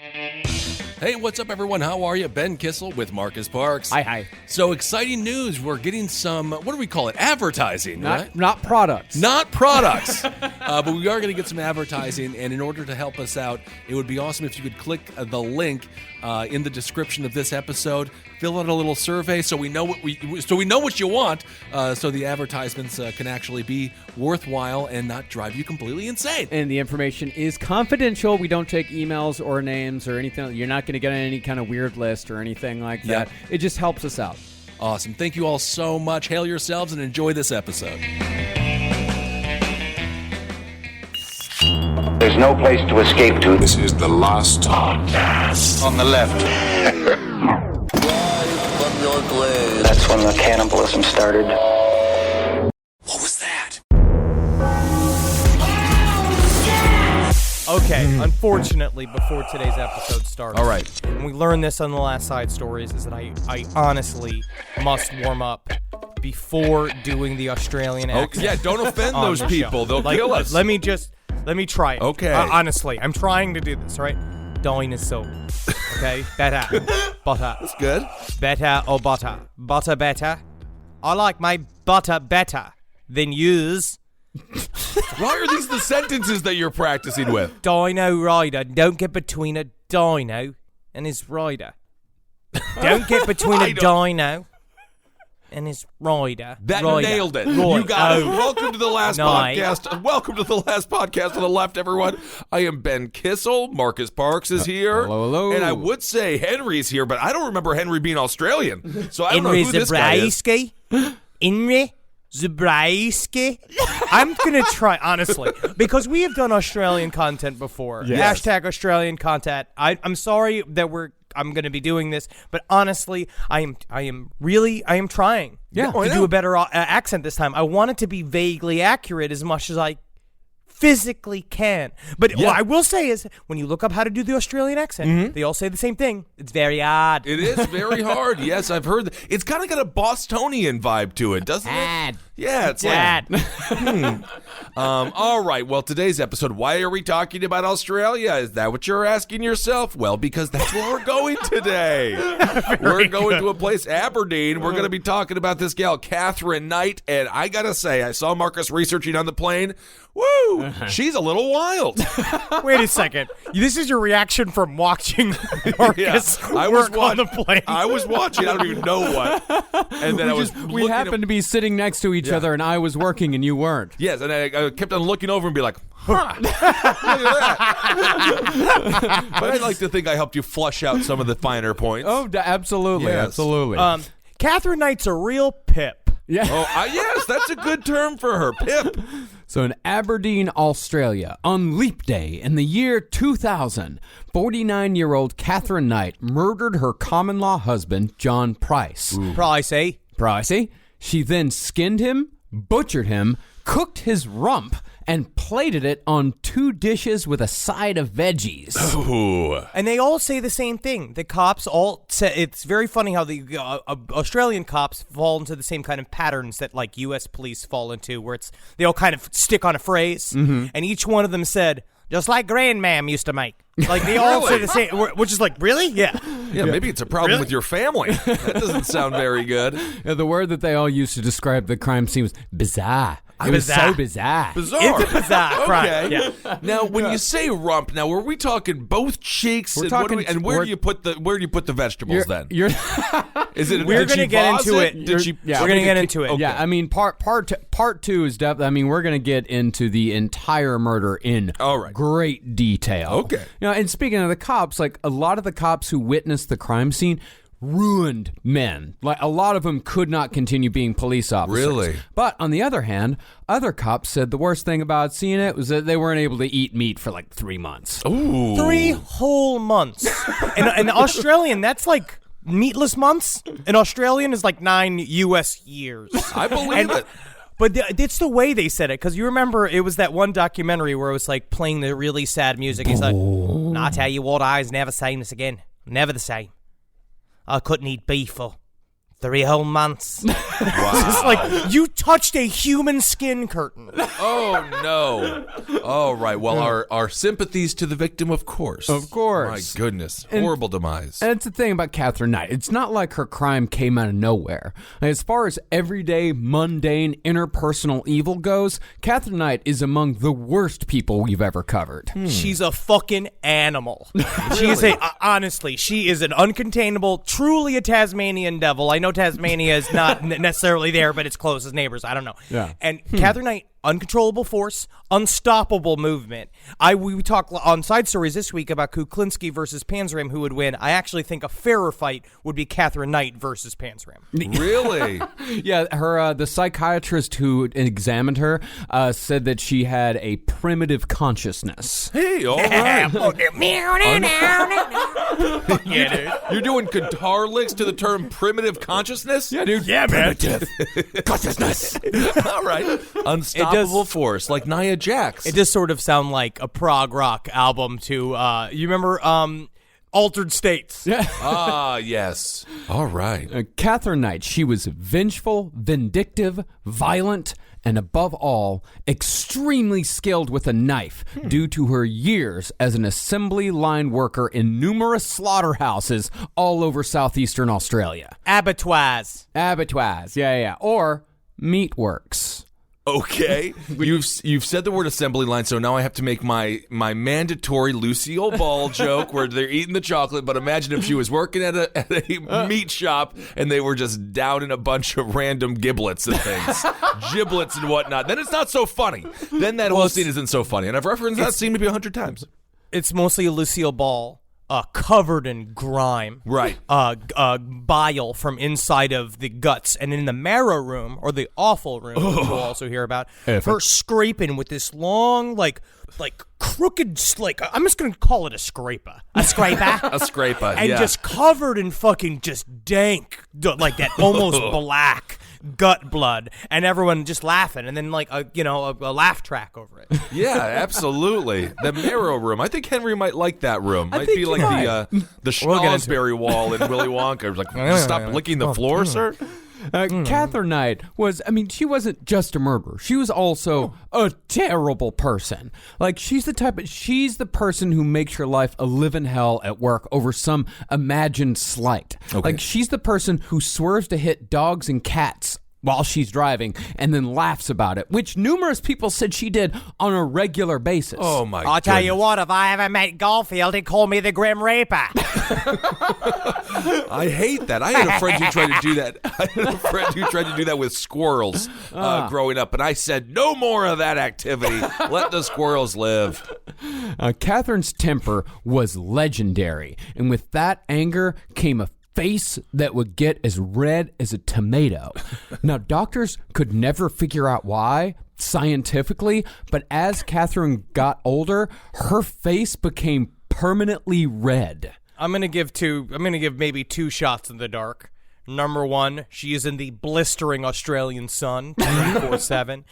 Hey, what's up, everyone? How are you? Ben Kissel with Marcus Parks. Hi. So exciting news. We're getting some, what do we call it? Advertising, right? Not products. Not products. But we are going to get some advertising, and in order to help us out, it would be awesome if you could click the link in the description of this episode, fill out a little survey so we know what you want, so the advertisements can actually be worthwhile and not drive you completely insane. And the information is confidential. We don't take emails or names or anything. You're not going to get on any kind of weird list or anything like that. Yeah. It just helps us out. Awesome. Thank you all so much. Hail yourselves and enjoy this episode. There's no place to escape to. This is the last podcast. On the left. That's when the cannibalism started. What was that? Okay, unfortunately, before today's episode starts, All right. and we learned this on the last Side Stories, is that I honestly must warm up before doing the Australian accent. Yeah, don't offend on those the people. show. They'll kill us. Let me try it. Okay. Honestly, I'm trying to do this, all right? Dinosaur. Okay? Better. Butter. That's good. Better or butter? Butter better? I like my butter better than yours. Why are these the sentences that you're practicing with? Dino rider. Don't get between a dino and his rider. Don't get between a dino and his rider. That rider. nailed it. Right. You got it. Oh. Welcome to the last Nice. podcast. Welcome to the last podcast on the left, everyone. I am Ben Kissel. Marcus Parks is here. Hello. And I would say Henry's here, but I don't remember Henry being Australian. So I don't know who this guy is. Henry Zabraiski. I'm going to try, honestly, because we have done Australian content before. Yes. Hashtag Australian content. I'm sorry that I'm going to be doing this, but honestly, I am trying Yeah. to do a better accent this time. I want it to be vaguely accurate as much as I physically can. But what I will say is, when you look up how to do the Australian accent, they all say the same thing. It's very odd. It is very hard. Yes, I've heard. It's kind of got a Bostonian vibe to it, doesn't it? Yeah, it's Dad. All right. Well, today's episode, why are we talking about Australia? Is that what you're asking yourself? Well, because that's where we're going today. We're going to a place, Aberdeen. We're going to be talking about this gal, Katherine Knight. And I got to say, I saw Marcus researching on the plane. Woo! She's a little wild. Wait a second. This is your reaction from watching Marcus work on the plane. I was watching. I don't even know what. And then We happened to be sitting next to each other, and I was working, and you weren't. Yes, and I kept on looking over and be like, huh. Look at that. But I'd like to think I helped you flush out some of the finer points. Oh, absolutely. Yes. Absolutely. Katherine Knight's a real pip. yeah. Yes, that's a good term for her. Pip. So in Aberdeen, Australia, on Leap Day in the year 2000, 49-year-old Katherine Knight murdered her common-law husband, John Price. Pricey. She then skinned him, butchered him, cooked his rump, and plated it on 2 dishes with a side of veggies. Ooh. And they all say the same thing. The cops all say, it's very funny how the Australian cops fall into the same kind of patterns that like U.S. police fall into, where they all kind of stick on a phrase, and each one of them said, just like grandmam used to make. Like they all say the same, which is like, really? Yeah. Yeah, maybe it's a problem with your family. That doesn't sound very good. Yeah, the word that they all used to describe the crime scene was bizarre. It was Bizarre. so bizarre. Bizarre. It's a bizarre crime. Okay. Yeah. Now, when you say rump, now were we talking both cheeks? We're and talking- and where do you put the vegetables then? You're Is it? We're did she going to get vase into it. Did she? Yeah. We're going to get into it. Okay. Yeah, I mean, part two is definitely. I mean, we're going to get into the entire murder in great detail. Okay. And speaking of the cops, like a lot of the cops who witnessed the crime scene ruined men. Like a lot of them could not continue being police officers. Really? But on the other hand, other cops said the worst thing about seeing it was that they weren't able to eat meat for like 3 months. Ooh. 3 whole months. In Australian, that's like meatless months. In Australian is like 9 U.S. years. I believe it. But it's the way they said it, because you remember it was that one documentary where it was like playing the really sad music. He's like, "No, I tell you what, I was never saying this again. Never the same. I couldn't eat beef for 3 whole months. It's like, you touched a human skin curtain. Oh, no. All right. Well, our sympathies to the victim, of course. Of course. My goodness. Horrible demise. And it's the thing about Katherine Knight. It's not like her crime came out of nowhere. As far as everyday, mundane, interpersonal evil goes, Katherine Knight is among the worst people we've ever covered. She's a fucking animal. She is honestly, she is an uncontainable, truly a Tasmanian devil. I know Tasmania is not necessarily there, but it's close as neighbors. I don't know. Yeah. And Katherine Knight, uncontrollable force, unstoppable movement. We talked on Side Stories this week about Kuklinski versus Panzram, who would win. I actually think a fairer fight would be Katherine Knight versus Panzram. Really? Yeah, her the psychiatrist wwho examined her said that she had a primitive consciousness. Hey, all right. You're doing guitar licks to the term primitive consciousness? Yeah, dude. Yeah, man. Consciousness. All right. Unstoppable force, like Nia Jax. It does sort of sound like a prog rock album to, you remember Altered States? Yeah. Ah, yes. All right. Katherine Knight, she was vengeful, vindictive, violent, and above all, extremely skilled with a knife due to her years as an assembly line worker in numerous slaughterhouses all over southeastern Australia. Abattoirs. Abattoirs, yeah. Or meatworks. Okay, you've said the word assembly line, so now I have to make my mandatory Lucille Ball joke where they're eating the chocolate. But imagine if she was working at a meat shop and they were just down in a bunch of random giblets and things, giblets and whatnot. Then it's not so funny. Then that whole scene isn't so funny. And I've referenced that scene maybe 100 times. It's mostly Lucille Ball. Covered in grime, right? Bile from inside of the guts, and in the marrow room or the awful room, which we'll also hear about, her scraping with this long, like crooked, like I'm just gonna call it a scraper, a scraper, and just covered in fucking just dank, like that almost black gut blood, and everyone just laughing, and then like a laugh track over it. Yeah, absolutely. The marrow room. I think Henry might like that room. Might be like the Schnozberry wall in Willy Wonka. Like, stop licking the floor, sir. Katherine Knight she wasn't just a murderer. She was also a terrible person. Like, she's the person who makes your life a living hell at work over some imagined slight. Okay. Like, she's the person who swerves to hit dogs and cats while she's driving and then laughs about it, which numerous people said she did on a regular basis. Oh, my God. I'll tell you what, if I ever met Garfield, he'd call me the Grim Reaper. I hate that. I had a friend who tried to do that with squirrels growing up, and I said, no more of that activity. Let the squirrels live. Katherine's temper was legendary, and with that anger came a face that would get as red as a tomato. Now, doctors could never figure out why scientifically, but as Katherine got older, her face became permanently red. I'm gonna give maybe 2 shots in the dark. Number 1, she is in the blistering Australian sun 24/7,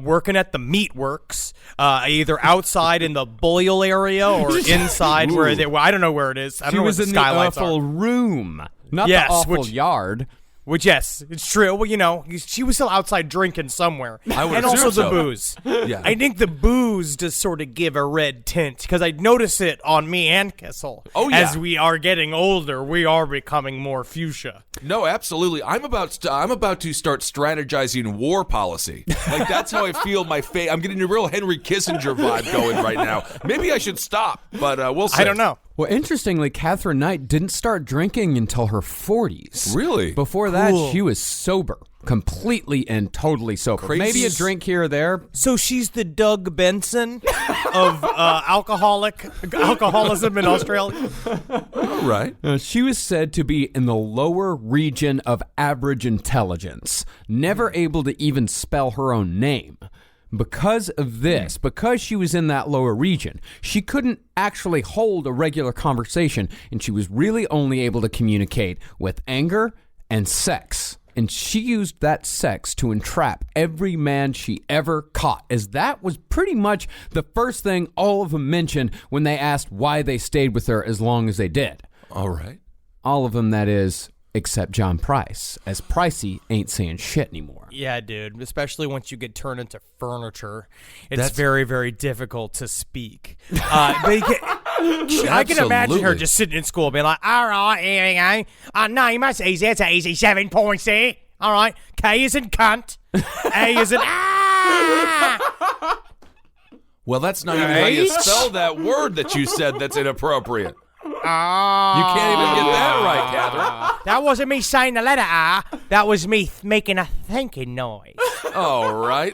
working at the meatworks, either outside in the boil area or inside where I don't know where it is. I don't know where the skylights She was in the awful room, not the awful yard. Which, yes, it's true. Well, she was still outside drinking somewhere. I would and also assume the so. booze. Yeah. I think the booze does sort of give a red tint, because I notice it on me and Kessel. Oh, yeah. As we are getting older, we are becoming more fuchsia. No, absolutely. I'm about to start strategizing war policy. Like, that's how I feel. I'm getting a real Henry Kissinger vibe going right now. Maybe I should stop, but we'll see. I don't know. Well, interestingly, Katherine Knight didn't start drinking until her 40s. Really? Before that, she was sober. Completely and totally sober. Crazy. Maybe a drink here or there. So she's the Doug Benson of alcoholism in Australia? All right. She was said to be in the lower region of average intelligence, never able to even spell her own name. Because of this, because she was in that lower region, she couldn't actually hold a regular conversation, and she was really only able to communicate with anger and sex. And she used that sex to entrap every man she ever caught, as that was pretty much the first thing all of them mentioned when they asked why they stayed with her as long as they did. All right. All of them, that is, except John Price, as Pricey ain't saying shit anymore. Yeah, dude, especially once you get turned into furniture. It's very, very difficult to speak. I can imagine her just sitting in school being like, all right, here we go. Name, that's easy. It's easy. 7 points here. All right. K is in cunt. A is in Well, that's not even how you spell that word that you said that's inappropriate. You can't even get that right, Catherine. That wasn't me saying the letter R. That was me making a thinking noise. All right.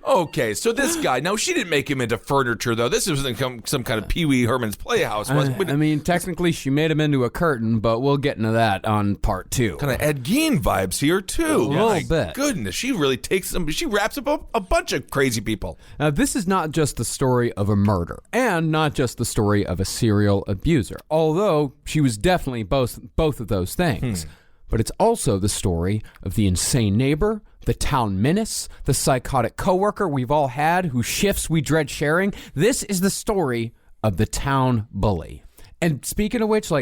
Okay, so this guy, now she didn't make him into furniture, though. This was some kind of Pee Wee Herman's Playhouse, wasn't it? I mean, technically, she made him into a curtain, but we'll get into that on part 2. Kind of Ed Gein vibes here, too. A little bit. Goodness, she really she wraps up a bunch of crazy people. Now, this is not just the story of a murder, and not just the story of a serial abuser, although she was definitely both of those things. But it's also the story of the insane neighbor, the town menace, the psychotic coworker we've all had whose shifts we dread sharing. This is the story of the town bully. And speaking of which,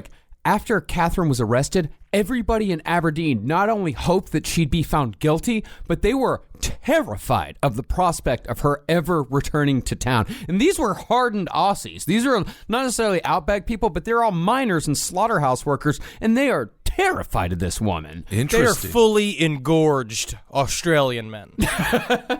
after Katherine was arrested, everybody in Aberdeen not only hoped that she'd be found guilty, but they were terrified of the prospect of her ever returning to town. And these were hardened Aussies. These are not necessarily outback people, but they're all miners and slaughterhouse workers, and they are terrified of this woman. Interesting. They are fully engorged Australian men.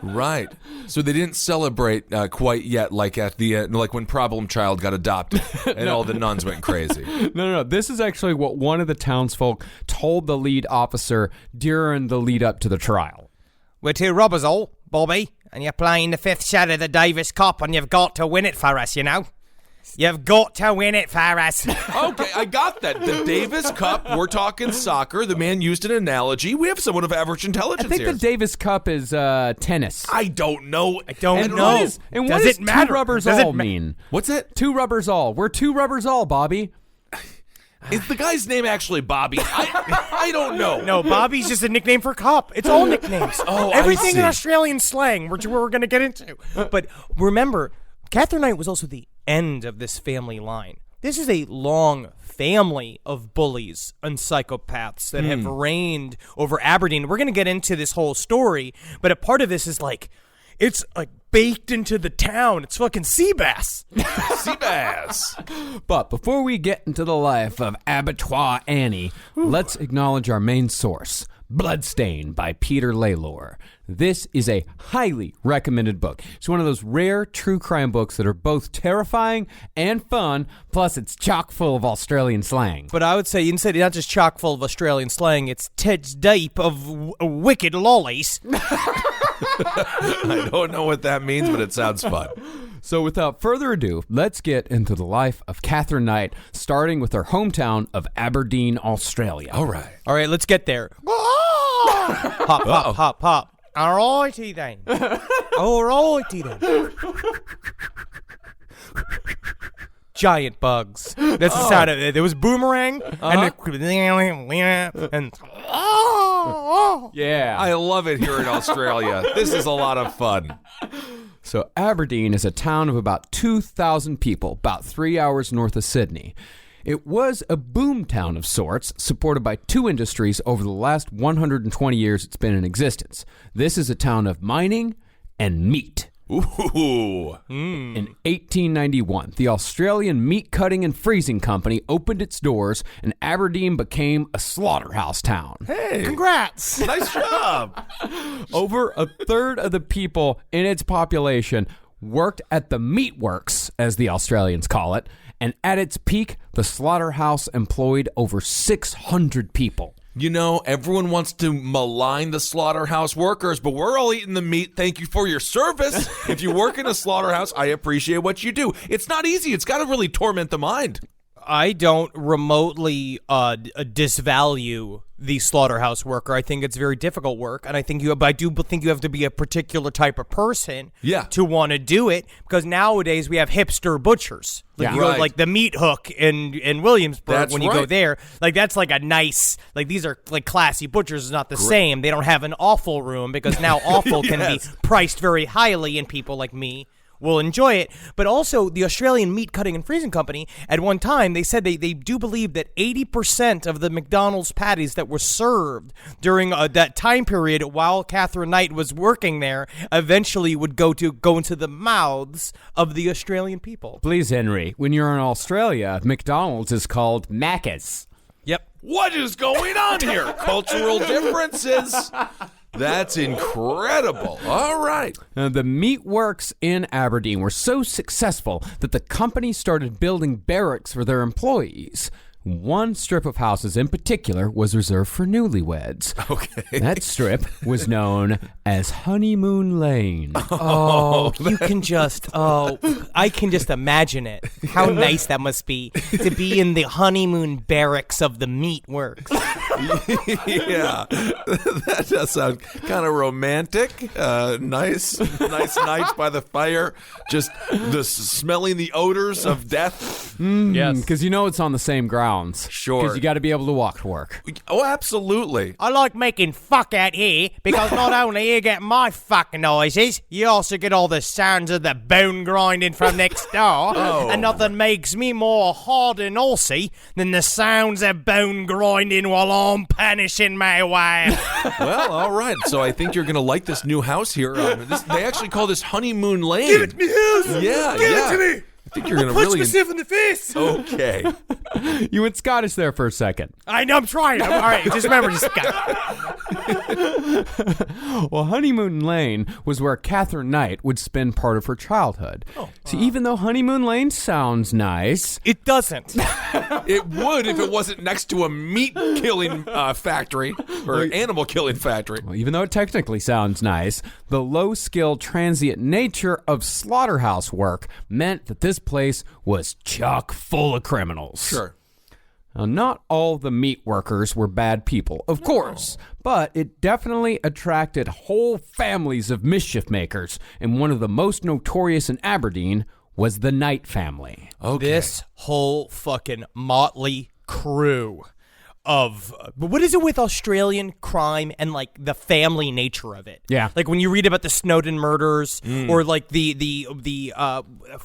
Right. So they didn't celebrate quite yet, like at the like when Problem Child got adopted and all the nuns went crazy. No. This is actually what one of the townsfolk told the lead officer during the lead up to the trial. We're 2 robbers all, Bobby, and you're playing the 5th set of the Davis Cup, and you've got to win it for us, you know? You've got to win it for us. Okay, I got that. The Davis Cup, we're talking soccer. The man used an analogy. We have someone of average intelligence I think here. the Davis Cup is tennis. I don't know. I don't know. What Does does it matter? 2 rubbers Does it all mean? What's that? 2 rubbers all. We're 2 rubbers all, Bobby. Is the guy's name actually Bobby? I don't know. No, Bobby's just a nickname for cop. It's all nicknames. Everything in Australian slang, which we're going to get into. But remember, Katherine Knight was also the end of this family line. This is a long family of bullies and psychopaths that have reigned over Aberdeen. We're going to get into this whole story, but a part of this is it's baked into the town. It's fucking Seabass. Seabass. But before we get into the life of Abattoir Annie, let's acknowledge our main source, Bloodstain by Peter Laylor. This is a highly recommended book. It's one of those rare true crime books that are both terrifying and fun, plus it's chock full of Australian slang. But I would say, instead, not just chock full of Australian slang, it's tits deep of wicked lollies. I don't know what that means, but it sounds fun. So without further ado, let's get into the life of Katherine Knight, starting with her hometown of Aberdeen, Australia. All right. All right, let's get there. Hop, hop, hop, hop. All righty then. All righty then. Giant bugs. That's the sound of it. There was boomerang and Yeah. I love it here in Australia. This is a lot of fun. So Aberdeen is a town of about 2,000 people, about 3 hours north of Sydney. It was a boom town of sorts, supported by 2 industries over the last 120 years it's been in existence. This is a town of mining and meat. Ooh. In 1891, the Australian Meat Cutting and Freezing Company opened its doors, and Aberdeen became a slaughterhouse town. Hey. congrats. Nice job. Over a third of the people in its population worked at the meatworks, as the Australians call it, and at its peak, the slaughterhouse employed over 600 people. You know, everyone wants to malign the slaughterhouse workers, but we're all eating the meat. Thank you for your service. If you work in a slaughterhouse, I appreciate what you do. It's not easy. It's got to really torment the mind. I don't remotely disvalue the slaughterhouse worker. I think it's very difficult work, and I do think you have to be a particular type of person to want to do it, because nowadays we have hipster butchers. Like you go like the Meat Hook in Williamsburg. When you go there, that's like a nice, these are like classy butchers. Is not the same. They don't have an awful room, because now awful can be priced very highly, and people like me will enjoy it. But also, the Australian Meat Cutting and Freezing Company, at one time, they said they do believe that 80% of the McDonald's patties that were served during that time period while Katherine Knight was working there eventually would go into the mouths of the Australian people. Please, Henry, when you're in Australia, McDonald's is called Macca's. Yep. What is going on here? Cultural differences. That's incredible. All right. The meatworks in Aberdeen were so successful that the company started building barracks for their employees. One strip of houses in particular was reserved for newlyweds. Okay. That strip was known as Honeymoon Lane. I can just imagine it. How nice that must be to be in the honeymoon barracks of the meatworks. Yeah, that does sound kind of romantic. Nice nights by the fire, just smelling the odors of death. Yes, because it's on the same grounds. Sure. Because you got to be able to walk to work. Oh, absolutely. I like making fuck out here because not only you get my fucking noises, you also get all the sounds of the bone grinding from next door. And nothing makes me more hard and Aussie than the sounds of bone grinding while I'm punishing my wife. Well, all right. So I think you're going to like this new house here. They actually call this Honeymoon Lane. Give it to me, house. Yeah, Give yeah. it to me. I think you're going to Punch really... myself in the face. Okay. You went Scottish there for a second. I know, I'm trying. All right, just remember, Well, Honeymoon Lane was where Katherine Knight would spend part of her childhood. See, even though Honeymoon Lane sounds nice, it doesn't. It would if it wasn't next to a meat-killing factory or animal-killing factory. well, even though it technically sounds nice, the low-skilled, transient nature of slaughterhouse work meant that this place was chock full of criminals. Sure. Now, not all the meat workers were bad people, of course, but it definitely attracted whole families of mischief makers, and one of the most notorious in Aberdeen was the Knight family. Okay. This whole fucking motley crew of what is it with Australian crime and like the family nature of it? Yeah. Like when you read about the Snowden murders or like the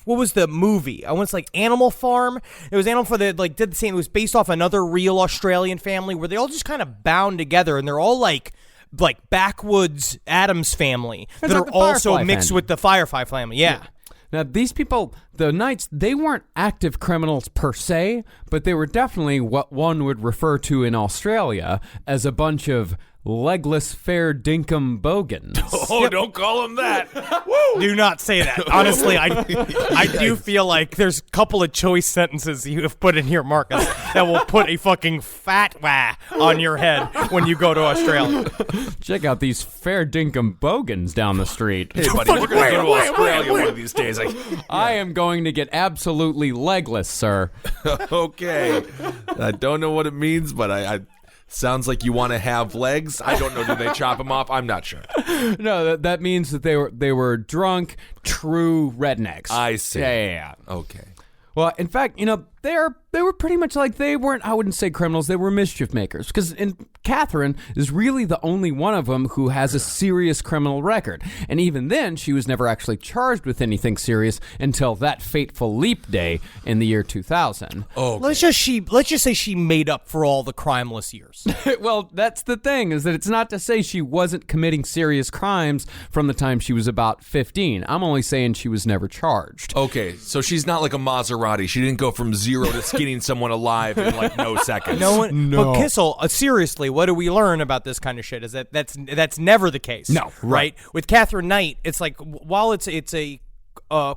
what was the movie? I want to like Animal Farm. It was Animal Farm that like did the same. It was based off another real Australian family where they all just kind of bound together and they're all like backwoods Addams family It's that like are the also Firefly mixed family. with the Firefly family. Yeah. Now, these people, the Knights, they weren't active criminals per se, but they were definitely what one would refer to in Australia as a bunch of legless fair dinkum bogans. Oh, don't call him that. Do not say that. Honestly, I do feel like there's a couple of choice sentences you have put in here, Marcus, that will put a fucking fat wah on your head when you go to Australia. Check out these fair dinkum bogans down the street. Hey, buddy, we're going to go to Australia one of these days. I am going to get absolutely legless, sir. Okay. I don't know what it means, but I sounds like you want to have legs. I don't know. Do they chop them off? I'm not sure. No, that means that they were drunk, true rednecks. I see. Yeah. Okay. Well, in fact, they were pretty much like they weren't, I wouldn't say criminals, they were mischief makers. Because Katherine is really the only one of them who has a serious criminal record. And even then, she was never actually charged with anything serious until that fateful leap day in the year 2000. Oh, Let's just say she made up for all the crimeless years. Well, that's the thing, is that it's not to say she wasn't committing serious crimes from the time she was about 15. I'm only saying she was never charged. okay. So she's not like a Maserati. She didn't go from zero to skinning someone alive in like no seconds. But Kissel, seriously, what do we learn about this kind of shit? Is that's never the case. No, right? With Katherine Knight, it's like while it's a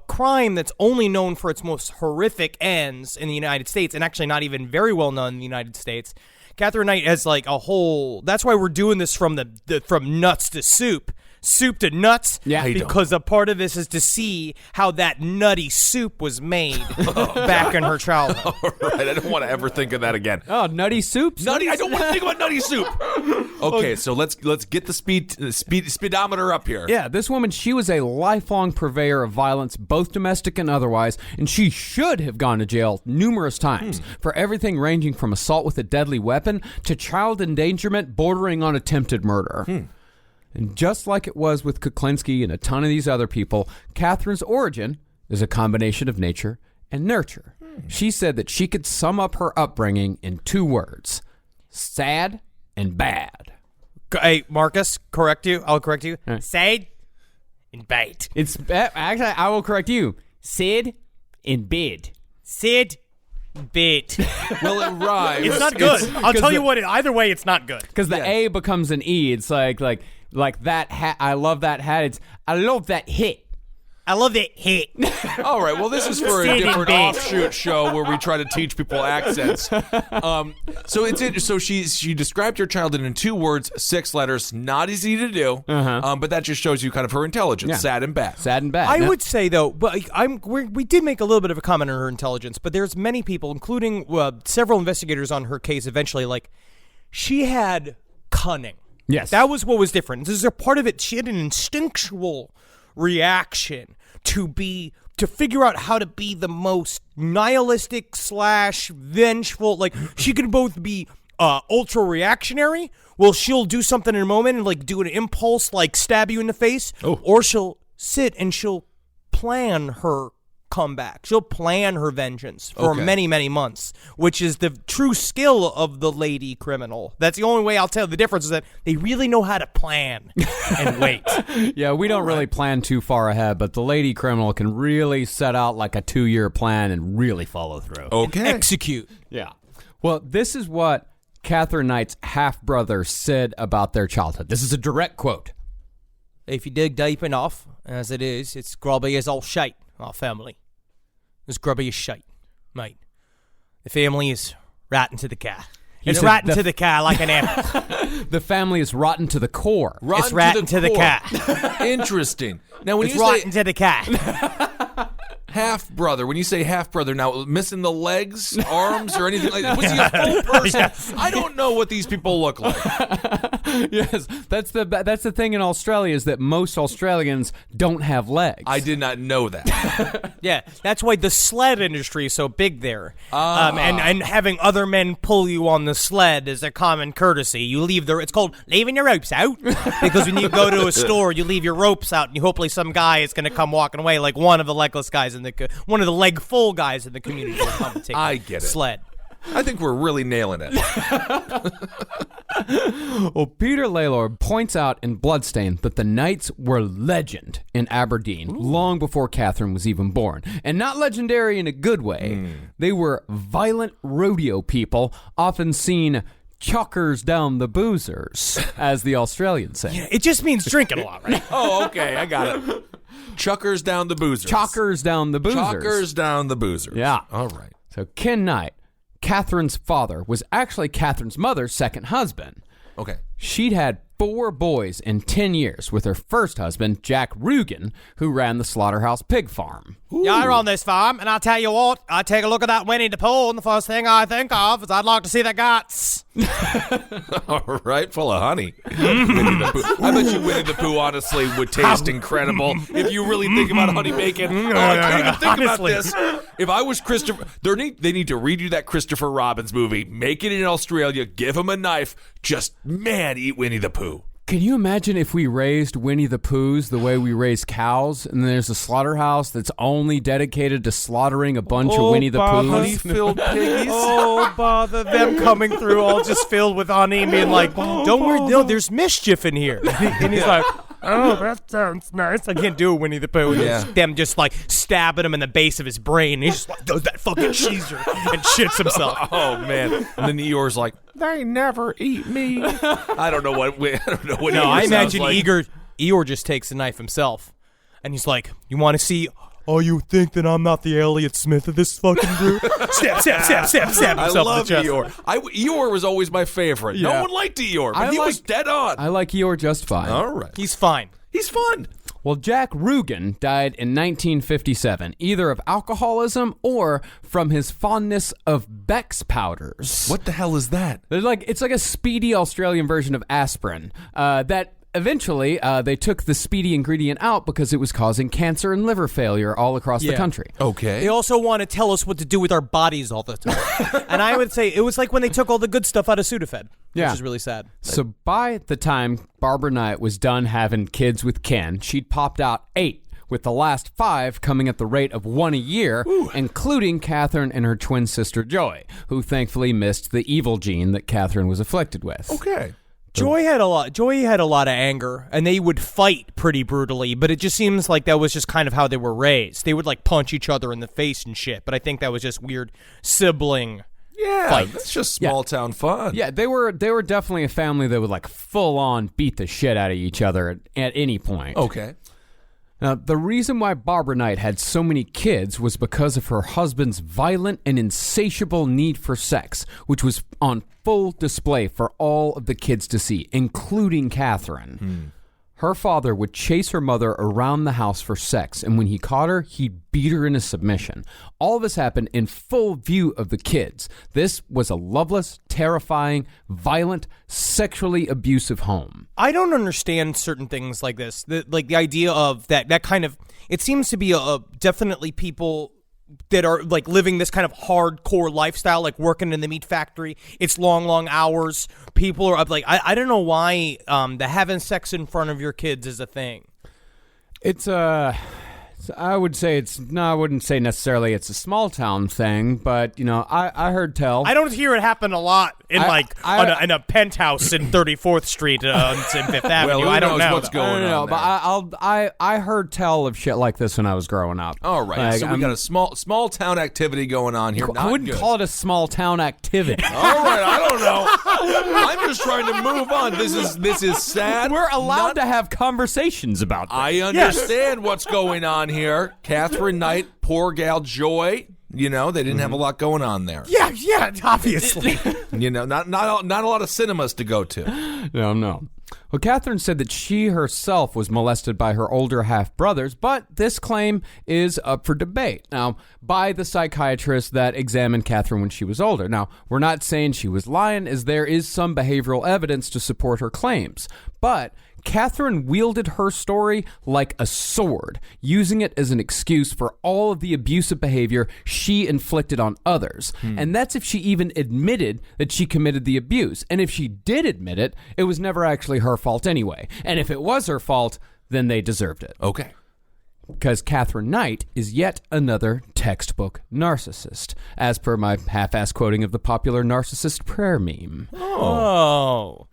crime that's only known for its most horrific ends in the United States, and actually not even very well known in the United States. Katherine Knight has like a whole. That's why we're doing this from from nuts to soup to nuts. Yeah, because a part of this is to see how that nutty soup was made back in her childhood. All right. I don't want to ever think of that again. Oh, nutty soups? Nutty. I don't want to think about nutty soup. Okay. So let's get the speedometer up here. Yeah, this woman, she was a lifelong purveyor of violence, both domestic and otherwise, and she should have gone to jail numerous times for everything ranging from assault with a deadly weapon to child endangerment bordering on attempted murder. And just like it was with Kuklinski and a ton of these other people, Katherine's origin is a combination of nature and nurture. She said that she could sum up her upbringing in 2 words: sad and bad. Hey, Marcus, I'll correct you. Right. Sad and bad. It's actually, I will correct you. Sid in bed. Sid, bit. Well, it rhymes. It's not good. I'll tell you what. Either way, it's not good. Because the A becomes an E. It's like that hat. I love that hat. It's I love that hit. I love that hit. All right. Well, this is for a Sid in different bed. offshoot show where we try to teach people accents. So she described her childhood in 2 words, 6 letters. Not easy to do. But that just shows you kind of her intelligence. Yeah. Sad and bad. Sad and bad. I Now- would say though, but we did make a little bit of a comment on her intelligence, but there's many people, including several investigators on her case. Eventually, like she had cunning. Yes. That was what was different. This is a part of it. She had an instinctual reaction to figure out how to be the most nihilistic / vengeful. Like she could both be ultra reactionary. Well, she'll do something in a moment and like do an impulse, like stab you in the face, or she'll sit and she'll plan her comeback. She'll plan her vengeance for many, many months, which is the true skill of the lady criminal. That's the only way I'll tell. The difference is that they really know how to plan and wait. Yeah, we don't really plan too far ahead, but the lady criminal can really set out like a 2-year plan and really follow through. Okay. Execute. Yeah. Well, this is what Katherine Knight's half-brother said about their childhood. This is a direct quote. If you dig deep enough, as it is, it's grubby as all shite, our family. It's grubby as shite, mate. The family is rotten to the car. It's said rotten to the car like an apple. The family is rotten to the core. It's rotten to the car. Interesting. Now, when It's you rotten say to the car. half brother, when you say half brother, now missing the legs, arms, or anything like that, was he a full person? Yes. I don't know what these people look like. Yes, that's the thing in Australia is that most Australians don't have legs. I did not know that. Yeah, that's why the sled industry is so big there. And having other men pull you on the sled is a common courtesy. You leave it's called leaving your ropes out. Because when you go to a store, you leave your ropes out, and hopefully some guy is going to come walking away, like one of the legless guys one of the leg full guys in the community will come and take I get it. sled. I think we're really nailing it. Well, Peter Laylor points out in Bloodstain that the Knights were legend in Aberdeen long before Katherine was even born. And not legendary in a good way. They were violent rodeo people, often seen chuckers down the boozers, as the Australians say. Yeah, it just means drinking a lot, right? Oh, okay, I got it. Chuckers down the boozers. Chalkers down the boozers. Chalkers down the boozers. Yeah. All right. So Ken Knight, Katherine's father, was actually Katherine's mother's second husband. Okay. She'd had 4 boys in 10 years with her first husband, Jack Rugen, who ran the Slaughterhouse Pig Farm. Yeah, I run this farm, and I'll tell you what, I take a look at that Winnie the Pooh, and the first thing I think of is I'd like to see the guts. All right, full of honey. Winnie the Pooh. I bet you Winnie the Pooh honestly would taste incredible if you really think about honey bacon. Oh, I can't even think Honestly. about this. If I was Christopher, they need to redo that Christopher Robins movie. Make it in Australia. Give him a knife. Just, man, eat Winnie the Pooh. Can you imagine if we raised Winnie the Poohs the way we raise cows, and there's a slaughterhouse that's only dedicated to slaughtering a bunch of Winnie the Poohs? Honey-filled piggies. Oh, bother them coming through all just filled with honey and being like, don't worry, no, there's mischief in here. And he's like, oh, that sounds nice. I can't do Winnie the Pooh. And Yeah. it's them just like stabbing him in the base of his brain. And he just like does that fucking cheeser and shits himself. Oh man! And then Eeyore's like, "They never eat me." I don't know what. No, No, I imagine Eeyore just takes a knife himself. And he's like, you want to see... Oh, you think that I'm not the Elliot Smith of this fucking group? Stab I himself love in the chest. Eeyore. Eeyore was always my favorite. Yeah. No one liked Eeyore, but I he was like- dead on. I like Eeyore just fine. All right. He's fine. He's fun. Well, Jack Rugen died in 1957, either of alcoholism or from his fondness of Beck's powders. What the hell is that? It's like a speedy Australian version of aspirin that eventually, they took the speedy ingredient out because it was causing cancer and liver failure all across the country. Okay. They also want to tell us what to do with our bodies all the time. And I would say it was like when they took all the good stuff out of Sudafed, which is really sad. So by the time Barbara Knight was done having kids with Ken, she'd popped out 8, with the last 5 coming at the rate of 1 a year, including Katherine and her twin sister Joy, who thankfully missed the evil gene that Katherine was afflicted with. Okay. Joy had a lot of anger, and they would fight pretty brutally, but it just seems like that was just kind of how they were raised. They would like punch each other in the face and shit, but I think that was just weird sibling fights. That's just small town fun. Yeah, they were definitely a family that would like full on beat the shit out of each other at any point. Okay. Now, the reason why Barbara Knight had so many kids was because of her husband's violent and insatiable need for sex, which was on full display for all of the kids to see, including Katherine. Her father would chase her mother around the house for sex, and when he caught her, he'd beat her into submission. All this happened in full view of the kids. This was a loveless, terrifying, violent, sexually abusive home. I don't understand certain things like this. Like the idea of that kind of, it seems to be definitely people that are like living this kind of hardcore lifestyle, like working in the meat factory. It's long hours. People are up like, I don't know why the having sex in front of your kids is a thing. It's I would say I wouldn't say necessarily it's a small town thing, but I heard tell. I don't hear it happen a lot in in a penthouse in 34th Street in Fifth Avenue. Well, I don't know what's going on there. But I heard tell of shit like this when I was growing up. All right, Like, so we got a small town activity going on here. I wouldn't call it a small town activity. All right, I don't know. I'm just trying to move on. This is sad. We're allowed to have conversations about this. I understand what's going on here. Katherine Knight, poor gal Joy. They didn't have a lot going on there. Yeah, obviously. Not a lot of cinemas to go to. No. Well, Katherine said that she herself was molested by her older half-brothers, but this claim is up for debate. Now, by the psychiatrist that examined Katherine when she was older. Now, we're not saying she was lying, as there is some behavioral evidence to support her claims. But Katherine wielded her story like a sword, using it as an excuse for all of the abusive behavior she inflicted on others. And that's if she even admitted that she committed the abuse. And if she did admit it, it was never actually her fault anyway. And if it was her fault, then they deserved it. Okay. Because Katherine Knight is yet another textbook narcissist, as per my half-ass quoting of the popular narcissist prayer meme. Oh.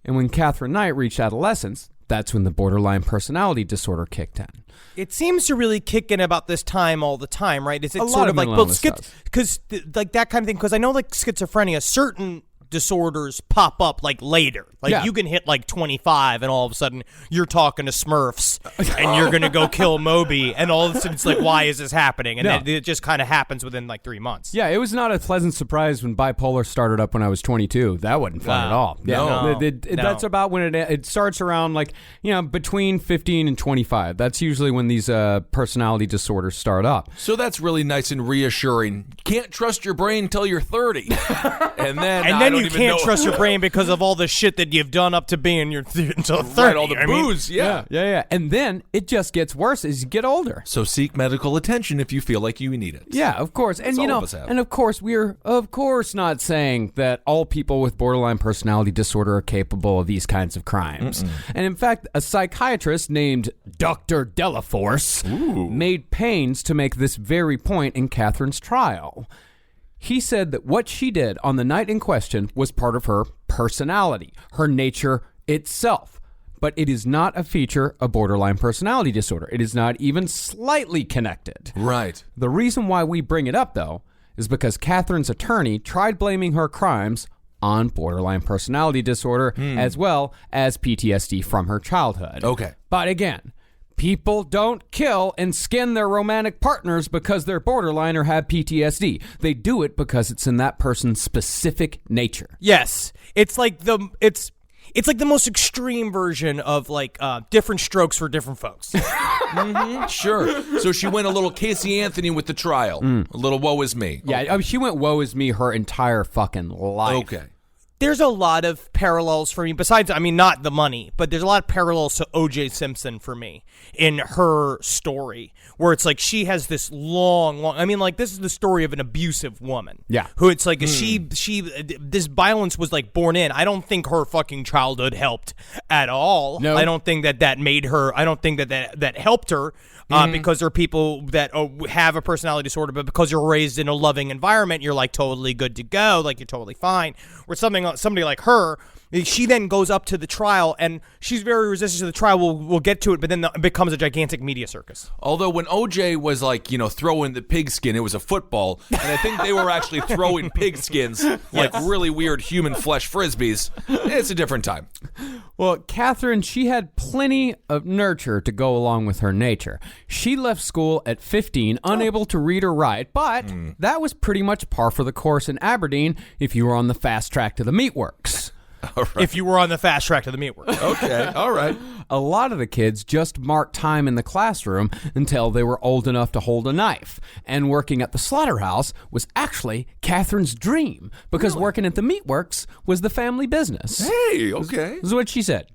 And when Katherine Knight reached adolescence, that's when the borderline personality disorder kicked in. It seems to really kick in about this time all the time, right? Is it A lot sort of of like, mental illness because like that kind of thing? Because I know like schizophrenia, certain disorders pop up like later. Like you can hit like 25 and all of a sudden you're talking to Smurfs and you're going to go kill Moby and all of a sudden it's like, why is this happening? And it just kind of happens within like 3 months. Yeah, it was not a pleasant surprise when bipolar started up when I was 22. That wasn't fun at all. No. That's about when it starts around like, between 15 and 25. That's usually when these personality disorders start up. So that's really nice and reassuring. Can't trust your brain until you're 30. And then you can't trust your brain because of all the shit that you've done up to being until 30. Right, all the booze, Yeah. And then it just gets worse as you get older. So seek medical attention if you feel like you need it. Yeah, of course. And all of us have. and of course we're not saying that all people with borderline personality disorder are capable of these kinds of crimes. And in fact, a psychiatrist named Dr. Delaforce made pains to make this very point in Katherine's trial. He said that what she did on the night in question was part of her personality, her nature itself. But it is not a feature of borderline personality disorder. It is not even slightly connected. Right. The reason why we bring it up, though, is because Katherine's attorney tried blaming her crimes on borderline personality disorder as well as PTSD from her childhood. Okay. But again, people don't kill and skin their romantic partners because they're borderline or have PTSD. They do it because it's in that person's specific nature. Yes. It's like the most extreme version of like different strokes for different folks. Sure. So she went a little Casey Anthony with the trial. A little woe is me. Yeah, I mean, she went woe is me her entire fucking life. Okay. There's a lot of parallels for me, besides, I mean, not the money, but there's a lot of parallels to O.J. Simpson for me in her story, where it's like she has this long, I mean, like, this is the story of an abusive woman. Yeah. Who it's like, this violence was, like, born in. I don't think her fucking childhood helped at all. No. I don't think that made her, I don't think that helped her. Because there are people that have a personality disorder, but because you're raised in a loving environment, you're like totally good to go, like you're totally fine. Where somebody like her, she then goes up to the trial, and she's very resistant to the trial. We'll get to it, but then it becomes a gigantic media circus. Although when OJ was like, throwing the pigskin, it was a football, and I think they were actually throwing pigskins like really weird human flesh frisbees. It's a different time. Well, Katherine, she had plenty of nurture to go along with her nature. She left school at 15, unable to read or write, but that was pretty much par for the course in Aberdeen if you were on the fast track to the meatworks. All right. If you were on the fast track to the meatworks. Okay, all right. A lot of the kids just marked time in the classroom until they were old enough to hold a knife. And working at the slaughterhouse was actually Katherine's dream, because working at the meatworks was the family business. Hey, okay. This is what she said.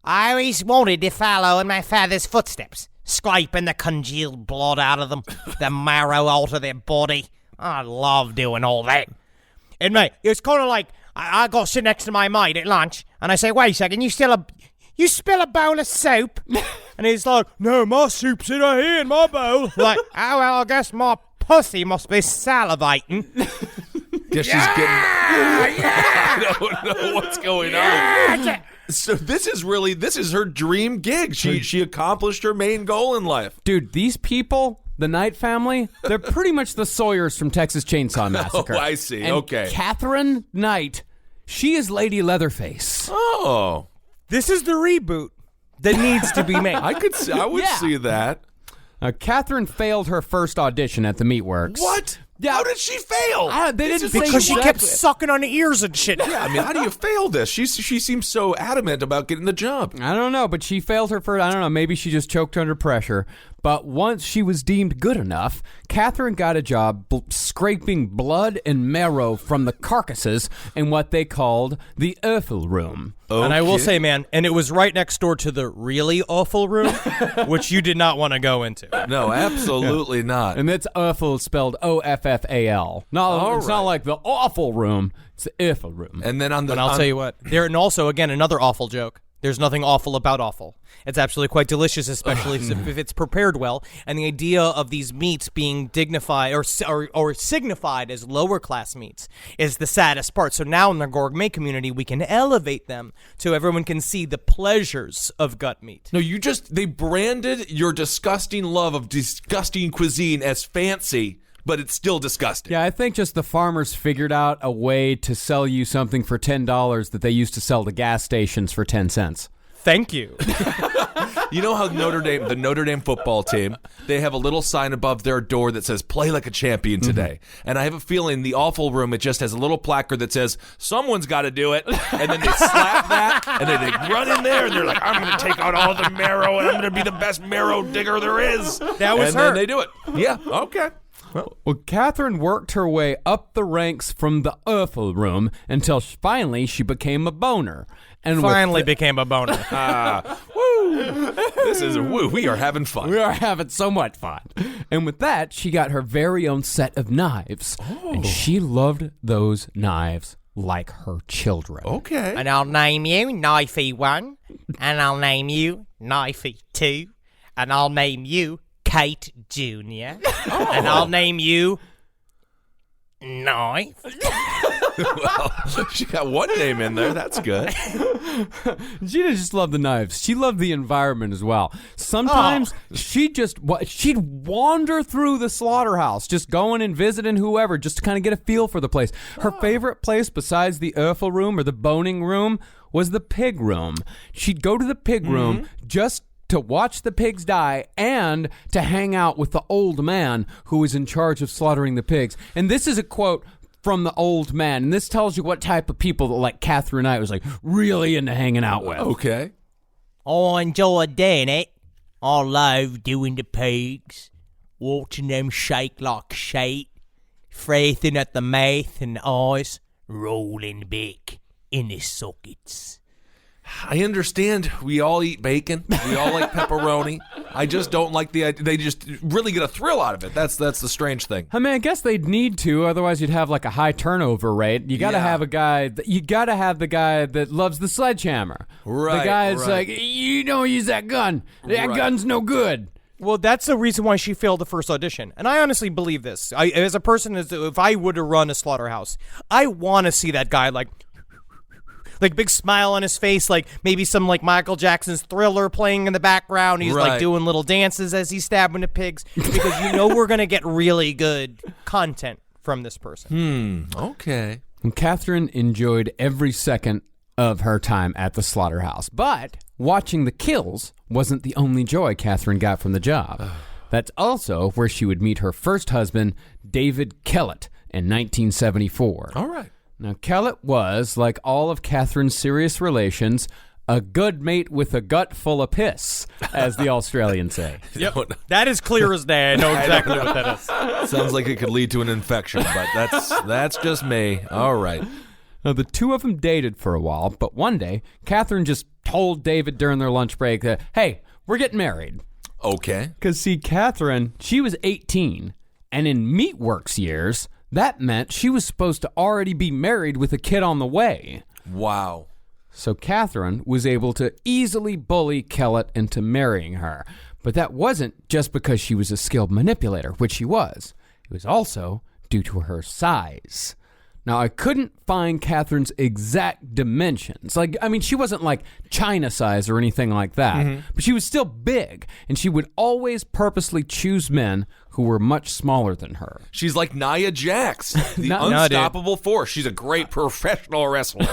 I always wanted to follow in my father's footsteps, scraping the congealed blood out of them, the marrow out of their body. I love doing all that. And mate, it's kind of like, I got to sit next to my mate at lunch, and I say, wait a second, you spill a bowl of soup? And he's like, no, my soup's in here in my bowl. Like, oh, well, I guess my pussy must be salivating. Guess she's getting... I don't know what's going on. So this is her dream gig. She accomplished her main goal in life. Dude, these people... The Knight family, they're pretty much the Sawyers from Texas Chainsaw Massacre. Oh, I see. And Okay. Katherine Knight, she is Lady Leatherface. Oh. This is the reboot that needs to be made. I would see that. Katherine failed her first audition at the Meatworks. What? Yeah. How did she fail? They didn't say Because she kept exactly. sucking on the ears and shit. Yeah, I mean, how do you fail this? She seems so adamant about getting the job. I don't know, but she failed her first. I don't know, maybe she just choked under pressure. But once she was deemed good enough, Katherine got a job scraping blood and marrow from the carcasses in what they called the Offal Room. Okay. And I will say, man, and it was right next door to the really awful room, which you did not want to go into. No, absolutely not. And that's Offal spelled Offal. No, it's not like the awful room. It's the Offal Room. And then And I'll tell you what. And also, again, another awful joke. There's nothing awful about awful. It's absolutely quite delicious, especially if it's prepared well. And the idea of these meats being dignified or signified as lower class meats is the saddest part. So now in the gourmet community, we can elevate them so everyone can see the pleasures of gut meat. No, they branded your disgusting love of disgusting cuisine as fancy, but it's still disgusting. Yeah, I think just the farmers figured out a way to sell you something for $10 that they used to sell to gas stations for 10 cents. Thank you. You know how the Notre Dame football team, they have a little sign above their door that says, play like a champion today. And I have a feeling the Awful Room, it just has a little placard that says, someone's got to do it. And then they slap that, and then they run in there, and they're like, I'm going to take out all the marrow, and I'm going to be the best marrow digger there is. That was and her. then they do it. Yeah, okay. Well, Katherine worked her way up the ranks from the Offal Room until finally she became a boner. And Finally became a boner. Woo! This is woo. We are having fun. We are having so much fun. And with that, she got her very own set of knives. And she loved those knives like her children. Okay. And I'll name you Knifey 1, and I'll name you Knifey 2, and I'll name you Kate Jr., and I'll name you Knife. Well, she got one name in there. That's good. She didn't just love the knives. She loved the environment as well. Sometimes she'd wander through the slaughterhouse, just going and visiting whoever, just to kind of get a feel for the place. Her favorite place besides the Offal Room or the boning room was the pig room. She'd go to the pig room just to watch the pigs die and to hang out with the old man who was in charge of slaughtering the pigs. And this is a quote from the old man, and this tells you what type of people that like Katherine Knight was like really into hanging out with. Okay. I enjoy doing it. I love doing the pigs, watching them shake like shit, frothing at the mouth and eyes, rolling back. in his sockets. I understand we all eat bacon. We all like pepperoni. I just don't like the idea. They just really get a thrill out of it. That's the strange thing. I mean, I guess they'd need to, otherwise you'd have like a high turnover rate. You got to have a guy. You got to have the guy that loves the sledgehammer. Right. The guy that's like, you don't use that gun. That gun's no good. Well, that's the reason why she failed the first audition. And I honestly believe this. As a person, if I would have run a slaughterhouse, I want to see that guy like big smile on his face, like maybe some like Michael Jackson's Thriller playing in the background. He's like doing little dances as he's stabbing the pigs, because you know we're going to get really good content from this person. Okay. And Katherine enjoyed every second of her time at the slaughterhouse. But watching the kills wasn't the only joy Katherine got from the job. That's also where she would meet her first husband, David Kellett, in 1974. All right. Now, Kellett was, like all of Katherine's serious relations, a good mate with a gut full of piss, as the Australians say. Yep. That is clear as day. I know exactly what that is. Sounds like it could lead to an infection, but that's just me. All right. Now, the two of them dated for a while, but one day, Katherine just told David during their lunch break that, hey, we're getting married. Okay. Because, see, Katherine, she was 18, and in Meatworks years, that meant she was supposed to already be married with a kid on the way. Wow. So Katherine was able to easily bully Kellett into marrying her. But that wasn't just because she was a skilled manipulator, which she was. It was also due to her size. Now, I couldn't find Katherine's exact dimensions. Like, I mean, she wasn't like China size or anything like that, but she was still big, and she would always purposely choose men who were much smaller than her. She's like Nia Jax, the No, unstoppable force. She's a great professional wrestler.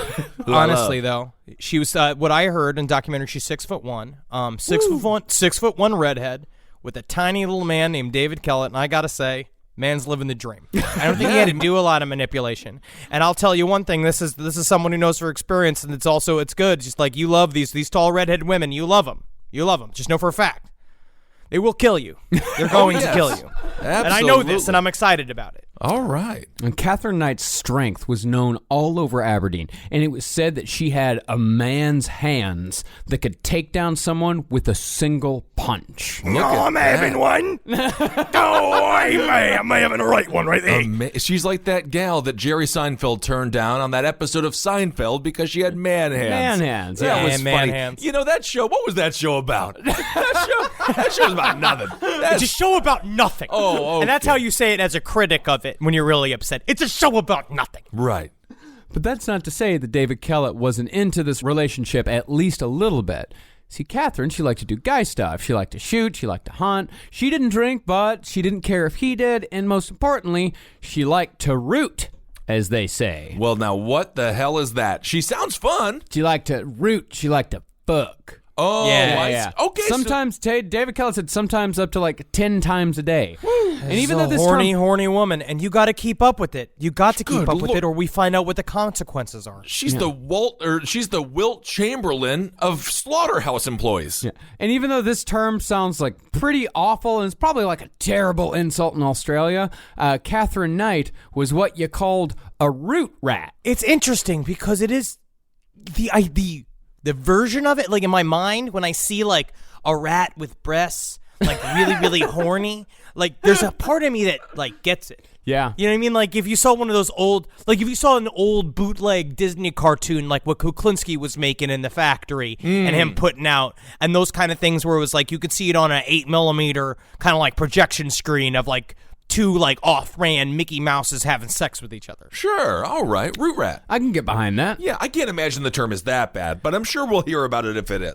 Honestly, though, she was what I heard in documentary. She's 6'1", 6'1" redhead with a tiny little man named David Kellett, and I gotta say, man's living the dream. I don't think he had to do a lot of manipulation. And I'll tell you one thing: this is someone who knows for experience, and it's good. Just like you love these tall redheaded women, you love them. Just know for a fact they will kill you. They're going to kill you. Absolutely. And I know this, and I'm excited about it. All right. And Katherine Knight's strength was known all over Aberdeen, and it was said that she had a man's hands that could take down someone with a single punch. I'm having one. I'm having a right one right there. She's like that gal that Jerry Seinfeld turned down on that episode of Seinfeld because she had man hands. Man hands, That yeah. was Man funny. hands. You know, that show, what was that show about? that show was about nothing. It's a show about nothing. Oh, And that's okay. how you say it as a critic of it when you're really upset. It's a show about nothing. Right. But that's not to say that David Kellett wasn't into this relationship at least a little bit. See, Katherine, she liked to do guy stuff. She liked to shoot. She liked to hunt. She didn't drink, but she didn't care if he did. And most importantly, she liked to root, as they say. Well, now, what the hell is that? She sounds fun. She liked to root. She liked to fuck. Oh, Yeah. Okay. Sometimes, David Kellett said sometimes up to like 10 times a day. And even though She's a this horny woman, and you got to keep up with it. You got to keep Good up with Lord. it, or we find out what the consequences are. She's she's the Wilt Chamberlain of slaughterhouse employees. Yeah. And even though this term sounds like pretty awful and it's probably like a terrible insult in Australia, Katherine Knight was what you called a root rat. It's interesting because it is the version of it. Like in my mind, when I see like a rat with breasts, like really really horny, like there's a part of me that like gets it. Yeah. You know what I mean? Like if you saw one of those old, like if you saw an old bootleg Disney cartoon, like what Kuklinski was making in the factory and him putting out, and those kind of things where it was like you could see it on an 8mm kind of like projection screen of like two like off-brand Mickey Mouses having sex with each other. Sure. All right. Root rat. I can get behind that. Yeah, I can't imagine the term is that bad, but I'm sure we'll hear about it if it is.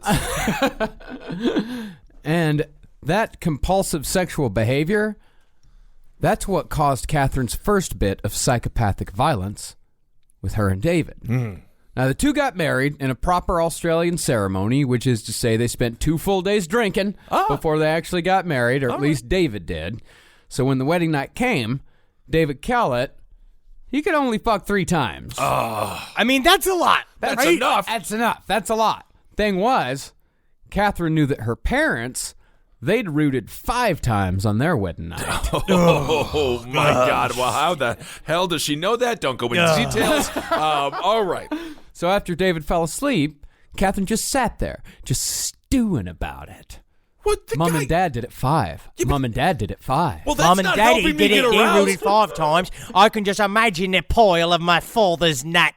And that compulsive sexual behavior, that's what caused Katherine's first bit of psychopathic violence with her and David. Now, the two got married in a proper Australian ceremony, which is to say they spent 2 full days drinking before they actually got married, or at least David did. So when the wedding night came, David Kellett, he could only fuck 3 times. I mean, that's a lot. That's enough. That's enough. That's a lot. Thing was, Katherine knew that her parents, they'd rooted 5 times on their wedding night. Oh, my God. Well, how the hell does she know that? Don't go into details. All right. So after David fell asleep, Katherine just sat there, just stewing about it. What the Mom guy? and Dad did it 5. Mom and Dad did it 5. Well, that's Mum and not Daddy helping me did get it aroused. nearly 5 times. I can just imagine the pile of my father's nut.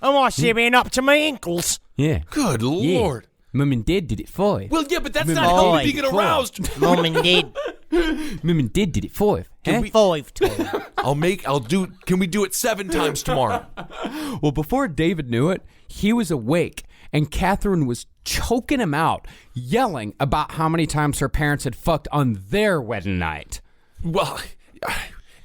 Am I sitting up to my ankles? Yeah. Good Yeah. Lord. Mom and Dad did it 5. Well, yeah, but that's Mum not and helping Dad me did get it 5. aroused. Mum and Dad. Mom and Dad did it 5. Huh? 5 times. Can we do it 7 times tomorrow? Well, before David knew it, he was awake, and Katherine was choking him out, yelling about how many times her parents had fucked on their wedding night. Well,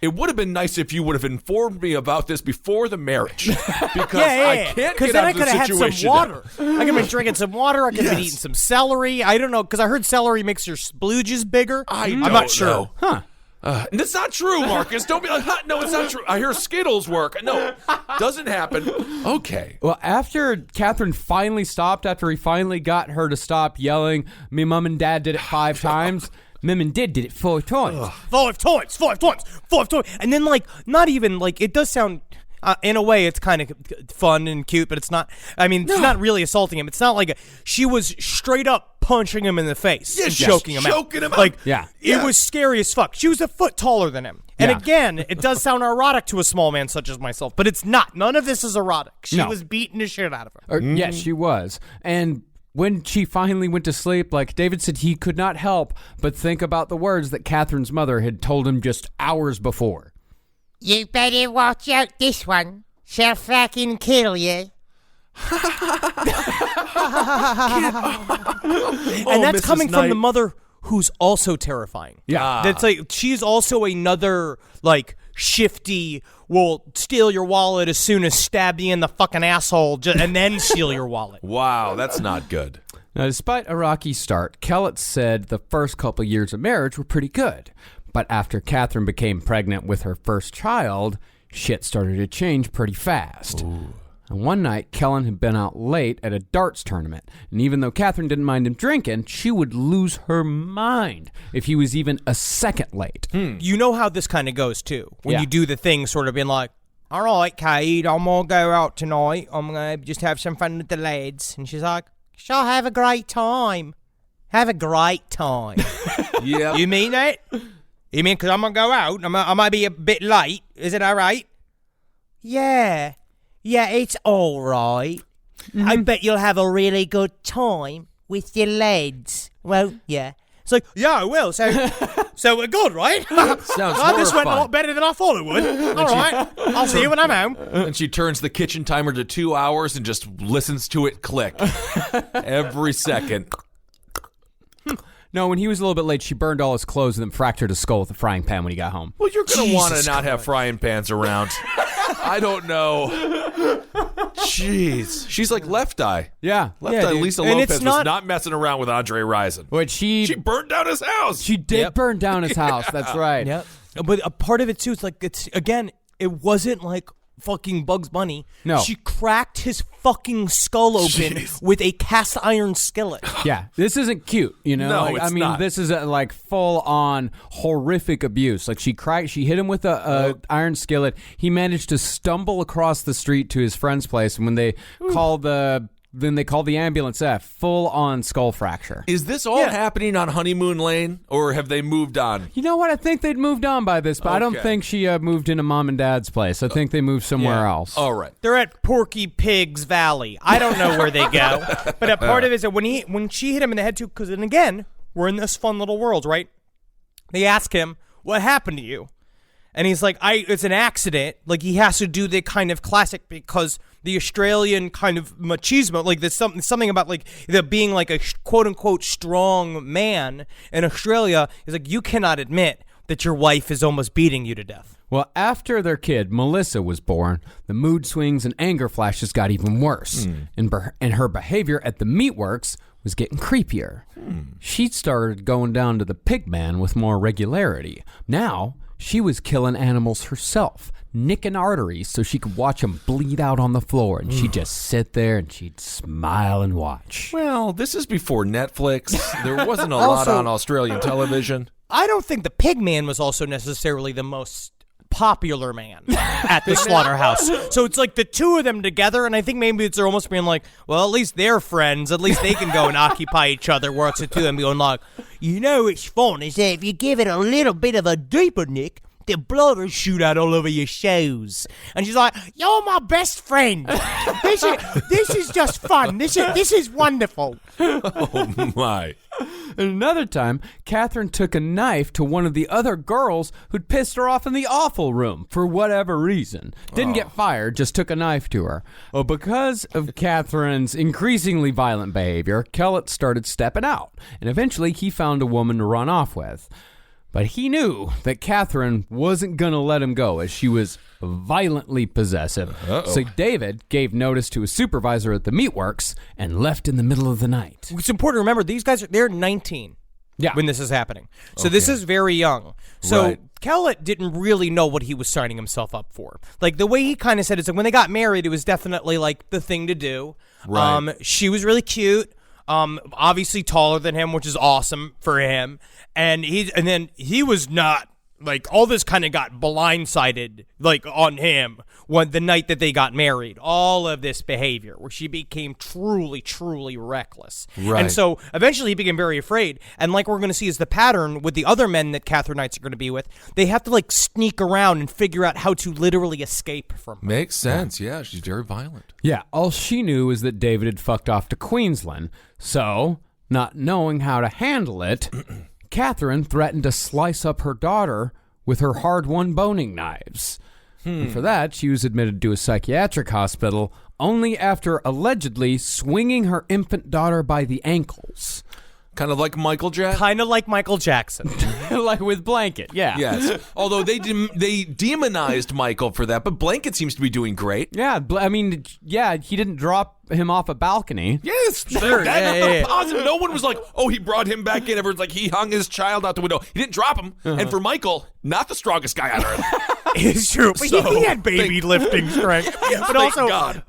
it would have been nice if you would have informed me about this before the marriage. Because I can't get then out I of could the have had some situation. water. I could have been drinking some water. I could have been Yes. eating some celery. I don't know, because I heard celery makes your splooges bigger. I'm not sure. Huh. And it's not true, Marcus. Don't be like, "Huh, no, it's not true. I hear Skittles work. No, doesn't happen. Okay. Well, after Katherine finally stopped, after he finally got her to stop yelling, me mom and dad did it 5 times, Mim and Did it 4 times. 5 times, 5 times, 5 times. And then, like, not even, like, it does sound, in a way, it's kind of fun and cute, but it's not, I mean, it's not really assaulting him. It's not like she was straight up punching him in the face and choking him out. Like, Yeah. it was scary as fuck. She was a foot taller than him. And Yeah. again, it does sound erotic to a small man such as myself, but it's not. None of this is erotic. She No. was beating the shit out of her. Yes, she was. And when she finally went to sleep, like David said, he could not help but think about the words that Katherine's mother had told him just hours before. You better watch out, this one. She'll fucking kill you. And that's Mrs. coming from the Knight. mother who's also terrifying. Yeah. That's like, she's also another, like, shifty, will steal your wallet as soon as stab you in the fucking asshole and then steal your wallet. Wow, that's not good. Now, despite a rocky start, Kellett said the first couple years of marriage were pretty good. But after Katherine became pregnant with her first child, shit started to change pretty fast. And one night, Kellen had been out late at a darts tournament, and even though Katherine didn't mind him drinking, she would lose her mind if he was even a second late. You know how this kind of goes, too. When Yeah. you do the thing sort of being like, all right, Kate, I'm going to go out tonight. I'm going to just have some fun with the lads. And she's like, sure, have a great time. Have a great time. Yeah. You mean that? You mean because I'm going to go out? I might be a bit late. Is it all right? Yeah. Yeah, it's all right. I bet you'll have a really good time with your lads. Well, yeah. It's like, yeah, I will. So we're good, right? Sounds Oh, this went a horrifying. lot better than I thought it would. All right. I'll see you when I'm home. And she turns the kitchen timer to 2 hours and just listens to it click every second. No, when he was a little bit late, she burned all his clothes and then fractured his skull with a frying pan when he got home. Well, you're going to want to Jesus not have frying pans around. I don't know. Jeez. She's like Left Eye. Yeah. Left Yeah, Eye dude. Lisa And Lopez it's was not messing around with Andre Rison. But she She burnt down his house. did burn down his house. That's right. Yep. But a part of it, too, it's like, it wasn't like fucking Bugs Bunny. No. She cracked his fucking skull open with a cast iron skillet. Yeah, this isn't cute, you know. No, Like, I it's mean, not. this is like full on horrific abuse. Like she hit him with a iron skillet. He managed to stumble across the street to his friend's place, and when they called the ambulance, full on skull fracture. Is this all happening on Honeymoon Lane, or have they moved on? You know what? I think they'd moved on by this, but I don't Okay. think she moved into mom and dad's place. I think they moved somewhere else. All right. They're at Porky Pig's Valley. I don't know where they go, but a part of it is that when she hit him in the head too, because then again, we're in this fun little world, right? They ask him, "What happened to you?" And he's like, it's an accident. Like, he has to do the kind of classic, because the Australian kind of machismo, like there's something about like the being like a quote unquote strong man in Australia is like, you cannot admit that your wife is almost beating you to death. Well, after their kid, Melissa, was born, the mood swings and anger flashes got even worse. And her behavior at the meatworks was getting creepier. She'd started going down to the pig man with more regularity. Now, she was killing animals herself, nicking arteries so she could watch them bleed out on the floor. And she'd just sit there and she'd smile and watch. Well, this is before Netflix. There wasn't a lot on Australian television. I don't think the pig man was also necessarily the most popular man at the slaughterhouse. So it's like the two of them together, and I think maybe they're almost being like, well, at least they're friends. At least they can go and occupy each other, where it's the two of them going like, it's fun is that if you give it a little bit of a deeper nick, the blood will shoot out all over your shoes. And she's like, you're my best friend. This is just fun. This is wonderful. Oh, my. Another time, Katherine took a knife to one of the other girls who'd pissed her off in the awful room for whatever reason. Didn't get fired, just took a knife to her. Well, because of Katherine's increasingly violent behavior, Kellett started stepping out, and eventually he found a woman to run off with. But he knew that Katherine wasn't going to let him go, as she was violently possessive. So David gave notice to his supervisor at the meatworks and left in the middle of the night. It's important to remember, they're 19 when this is happening. So this is very young. So Kellett didn't really know what he was signing himself up for. Like, the way he kind of said it is, like, when they got married, it was definitely, like, the thing to do. Right. She was really cute. Obviously taller than him, which is awesome for him. And then he was not, like, all this kind of got blindsided, like, on him the night that they got married. All of this behavior where she became truly, truly reckless. Right. And so eventually he became very afraid. And like we're going to see is the pattern with the other men that Katherine Knights are going to be with, they have to, like, sneak around and figure out how to literally escape from her. Makes sense. Yeah, she's very violent. Yeah, all she knew was that David had fucked off to Queensland. So, not knowing how to handle it, Katherine threatened to slice up her daughter with her hard-won boning knives. And for that, she was admitted to a psychiatric hospital only after allegedly swinging her infant daughter by the ankles. Kind of like Michael Jackson? Kind of like Michael Jackson. Like with Blanket, yeah. Yes. Although they demonized Michael for that, but Blanket seems to be doing great. Yeah, he didn't drop him off a balcony. Yes, Sure, yeah. positive. No one was like, oh, he brought him back in. Everyone's like, he hung his child out the window. He didn't drop him. And for Michael, not the strongest guy on earth. It's true. But he had baby lifting strength. But also, God.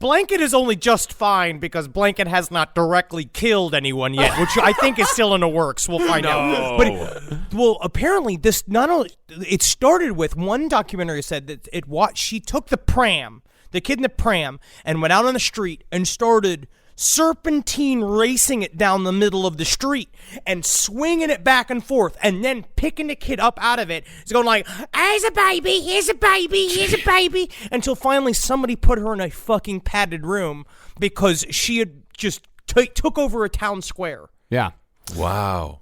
Blanket is only just fine because Blanket has not directly killed anyone yet, which I think is still in the works. We'll find out. But apparently this not only it started with one documentary said that she took the kid in the pram, and went out on the street and started serpentine racing it down the middle of the street and swinging it back and forth, and then picking the kid up out of it. It's going like, here's a baby, here's a baby, here's a baby, until finally somebody put her in a fucking padded room because she had just took over a town square. Yeah. Wow.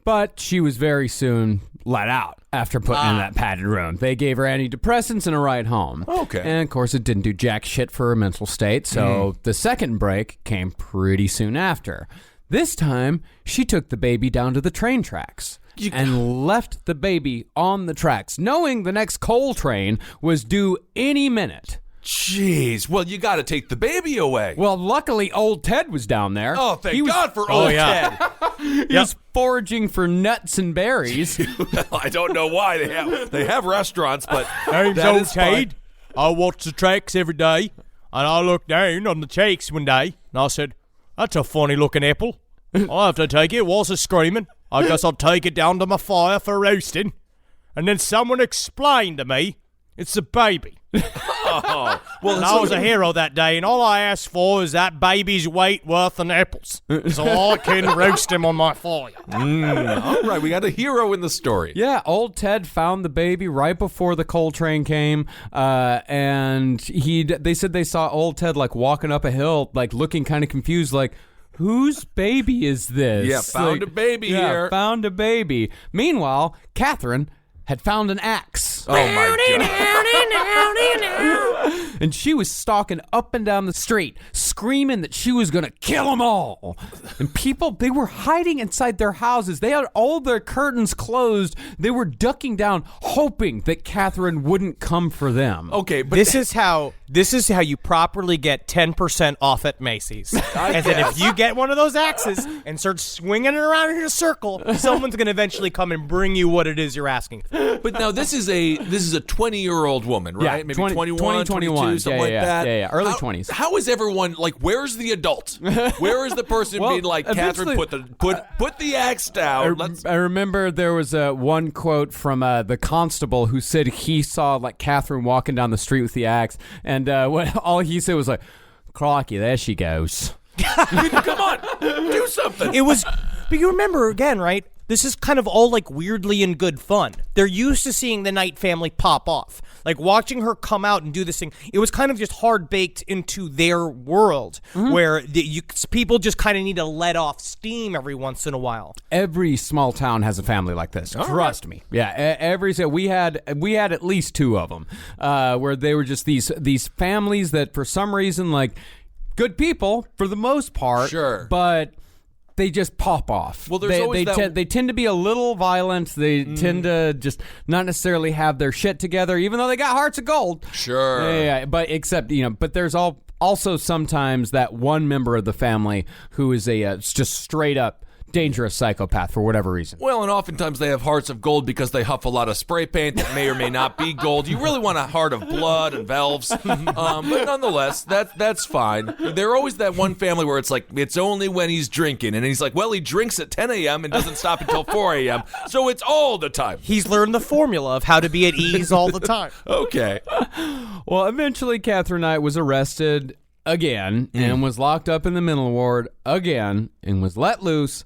But she was very soon let out after putting in that padded room. They gave her antidepressants and a ride home. Okay. And, of course, it didn't do jack shit for her mental state, so the second break came pretty soon after. This time, she took the baby down to the train tracks and left the baby on the tracks, knowing the next coal train was due any minute. Jeez. Well, you got to take the baby away. Well, luckily, old Ted was down there. Oh, thank God for old Ted. He was foraging for nuts and berries. Well, I don't know why they have restaurants, but Name's that old is fine. Ted. I watch the tracks every day, and I looked down on the tracks one day, and I said, that's a funny looking apple. I'll have to take it. Whilst it's screaming, I guess I'll take it down to my fire for roasting. And then someone explained to me, it's a baby. Oh, well, And I was a hero that day, and all I asked for is that baby's weight worth in apples, so I can roast him on my fire. all right, we got a hero in the story. Yeah, old Ted found the baby right before the coal train came, and they said they saw old Ted, like, walking up a hill, like, looking kind of confused, like, whose baby is this? Yeah, found a baby here. Found a baby. Meanwhile, Katherine had found an axe. Oh, my God. And she was stalking up and down the street, screaming that she was going to kill them all. And people, they were hiding inside their houses. They had all their curtains closed. They were ducking down, hoping that Katherine wouldn't come for them. Okay, but This is how you properly get 10% off at Macy's. And then if you get one of those axes and start swinging it around in a circle, someone's going to eventually come and bring you what it is you're asking for. But now this is a this is a 20-year-old woman, right? Yeah, Maybe 20, 21, 21, something like that. Yeah, early 20s. How is everyone like? Where's the adult? Where is the person Well, being like, Catherine, put the axe down? I remember there was one quote from the constable who said he saw like Catherine walking down the street with the axe, and all he said was like, "Crikey, there she goes." Come on, do something. It was, but you remember again, right? This is kind of all like weirdly in good fun. They're used to seeing the Knight family pop off. Like watching her come out and do this thing, it was kind of just hard baked into their world where people just kind of need to let off steam every once in a while. Every small town has a family like this. Trust me. Yeah, we had at least 2 of them where they were just these families that for some reason like good people for the most part, sure, but they just pop off. Well, there's always they tend to be a little violent. They tend to just not necessarily have their shit together, even though they got hearts of gold. Sure. Yeah, but except, but there's also sometimes that one member of the family who is a just straight up dangerous psychopath for whatever reason. Well, and oftentimes they have hearts of gold because they huff a lot of spray paint that may or may not be gold. You really want a heart of blood and valves. But nonetheless, that's fine. They're always that one family where it's like, it's only when he's drinking. And he's like, well, he drinks at 10 a.m. and doesn't stop until 4 a.m. So it's all the time. He's learned the formula of how to be at ease all the time. Okay. Well, eventually Katherine Knight was arrested again and was locked up in the mental ward again and was let loose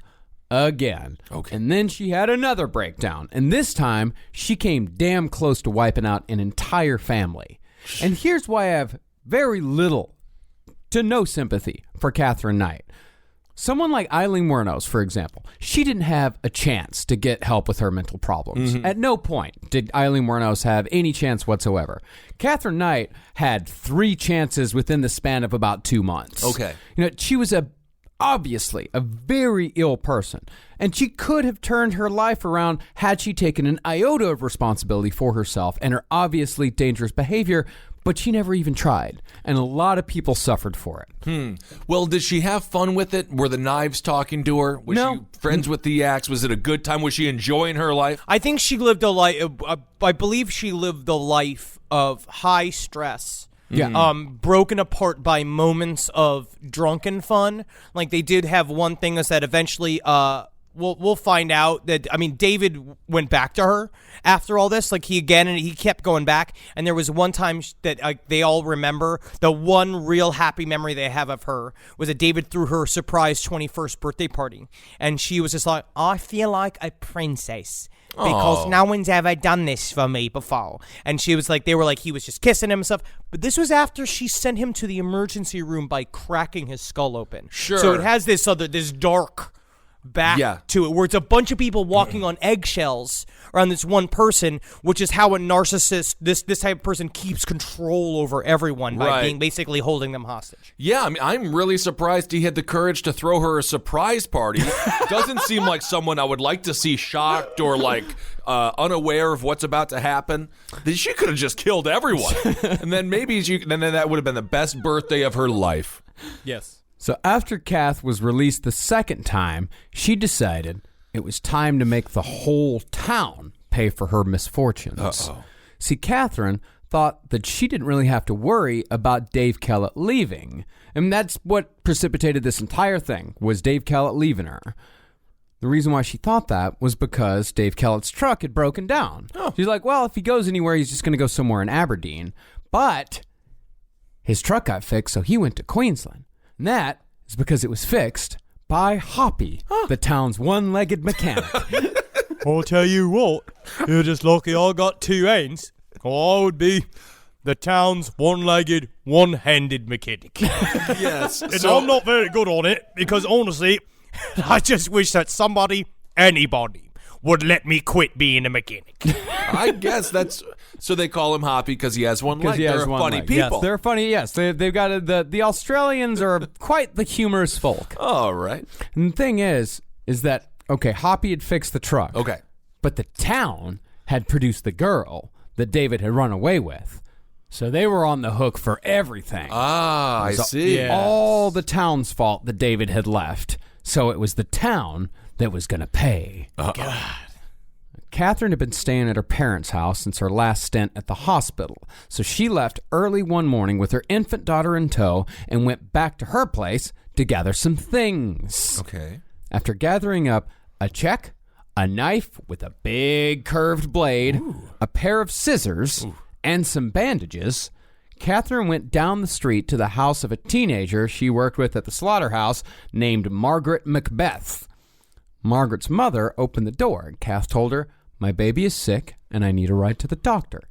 again. Okay. And then she had another breakdown. And this time, she came damn close to wiping out an entire family. And here's why I have very little to no sympathy for Katherine Knight. Someone like Eileen Wuornos, for example, she didn't have a chance to get help with her mental problems. At no point did Eileen Wuornos have any chance whatsoever. Katherine Knight had 3 chances within the span of about 2 months. Okay. She was obviously a very ill person, and she could have turned her life around had she taken an iota of responsibility for herself and her obviously dangerous behavior, but she never even tried, and a lot of people suffered for it. Well, did she have fun with it? Were the knives talking to her? Was No. she friends with the axe? Was it a good time? Was she enjoying her life? I think she lived a life. I believe she lived a life of high stress. Yeah. Broken apart by moments of drunken fun. Like they did have one thing is that eventually, we'll find out that David went back to her after all this. Like he kept going back, and there was one time that they all remember. The one real happy memory they have of her was that David threw her a surprise 21st birthday party, and she was just like, "I feel like a princess." Because no one's ever done this for me before. And she was like, they were like, he was just kissing him and stuff. But this was after she sent him to the emergency room by cracking his skull open. Sure. So it has this dark back to it, where it's a bunch of people walking on eggshells around this one person, which is how a narcissist, this type of person, keeps control over everyone by being basically holding them hostage. Yeah, I'm really surprised he had the courage to throw her a surprise party. Doesn't seem like someone I would like to see shocked or like unaware of what's about to happen. She could have just killed everyone, and then maybe then that would have been the best birthday of her life. Yes. So after Kath was released the second time, she decided it was time to make the whole town pay for her misfortunes. Uh-oh. See, Katherine thought that she didn't really have to worry about Dave Kellett leaving. And that's what precipitated this entire thing, was Dave Kellett leaving her. The reason why she thought that was because Dave Kellett's truck had broken down. She's like, well, if he goes anywhere, he's just going to go somewhere in Aberdeen. But his truck got fixed, so he went to Queensland. And that is because it was fixed by Hoppy, the town's one-legged mechanic. I'll tell you what, you're just lucky I got 2 hands. I would be the town's one-legged, one-handed mechanic. Yes. And I'm not very good on it, because honestly, I just wish that anybody, would let me quit being a mechanic. I guess that's... So they call him Hoppy because he has one leg. They're funny people. Yes, they're funny, yes. They've got the Australians are quite the humorous folk. All right. And the thing is that, okay, Hoppy had fixed the truck. Okay. But the town had produced the girl that David had run away with. So they were on the hook for everything. Ah, I see. All the town's fault that David had left. So it was the town that was going to pay. God. Katherine had been staying at her parents' house since her last stint at the hospital, so she left early one morning with her infant daughter in tow and went back to her place to gather some things. Okay. After gathering up a check, a knife with a big curved blade, a pair of scissors, and some bandages, Katherine went down the street to the house of a teenager she worked with at the slaughterhouse named Margaret Macbeth. Margaret's mother opened the door, and Kath told her, "My baby is sick, and I need a ride to the doctor."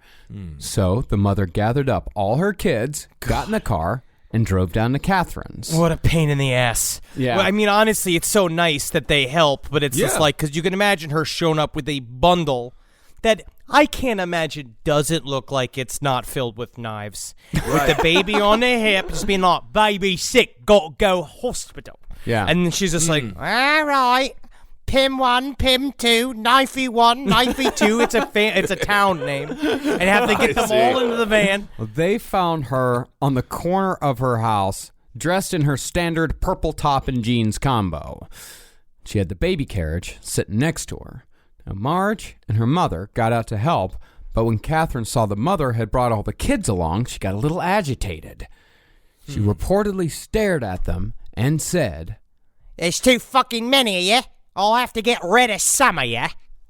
So the mother gathered up all her kids, got in the car, and drove down to Katherine's. What a pain in the ass. Yeah. Well, I mean, honestly, it's so nice that they help, but it's just like, because you can imagine her showing up with a bundle that I can't imagine doesn't look like it's not filled with knives. With the baby on their hip, just being like, "Baby sick, got to go hospital." Yeah. And then she's just like, "All right. Pim 1, Pim 2, Knifey 1, Knifey 2. It's a town name. And have to get them all into the van. They found her on the corner of her house, dressed in her standard purple top and jeans combo. She had the baby carriage sitting next to her. Now, Marge and her mother got out to help, but when Katherine saw the mother had brought all the kids along, she got a little agitated. She reportedly stared at them and said, "There's too fucking many of you. I'll have to get rid of some of you."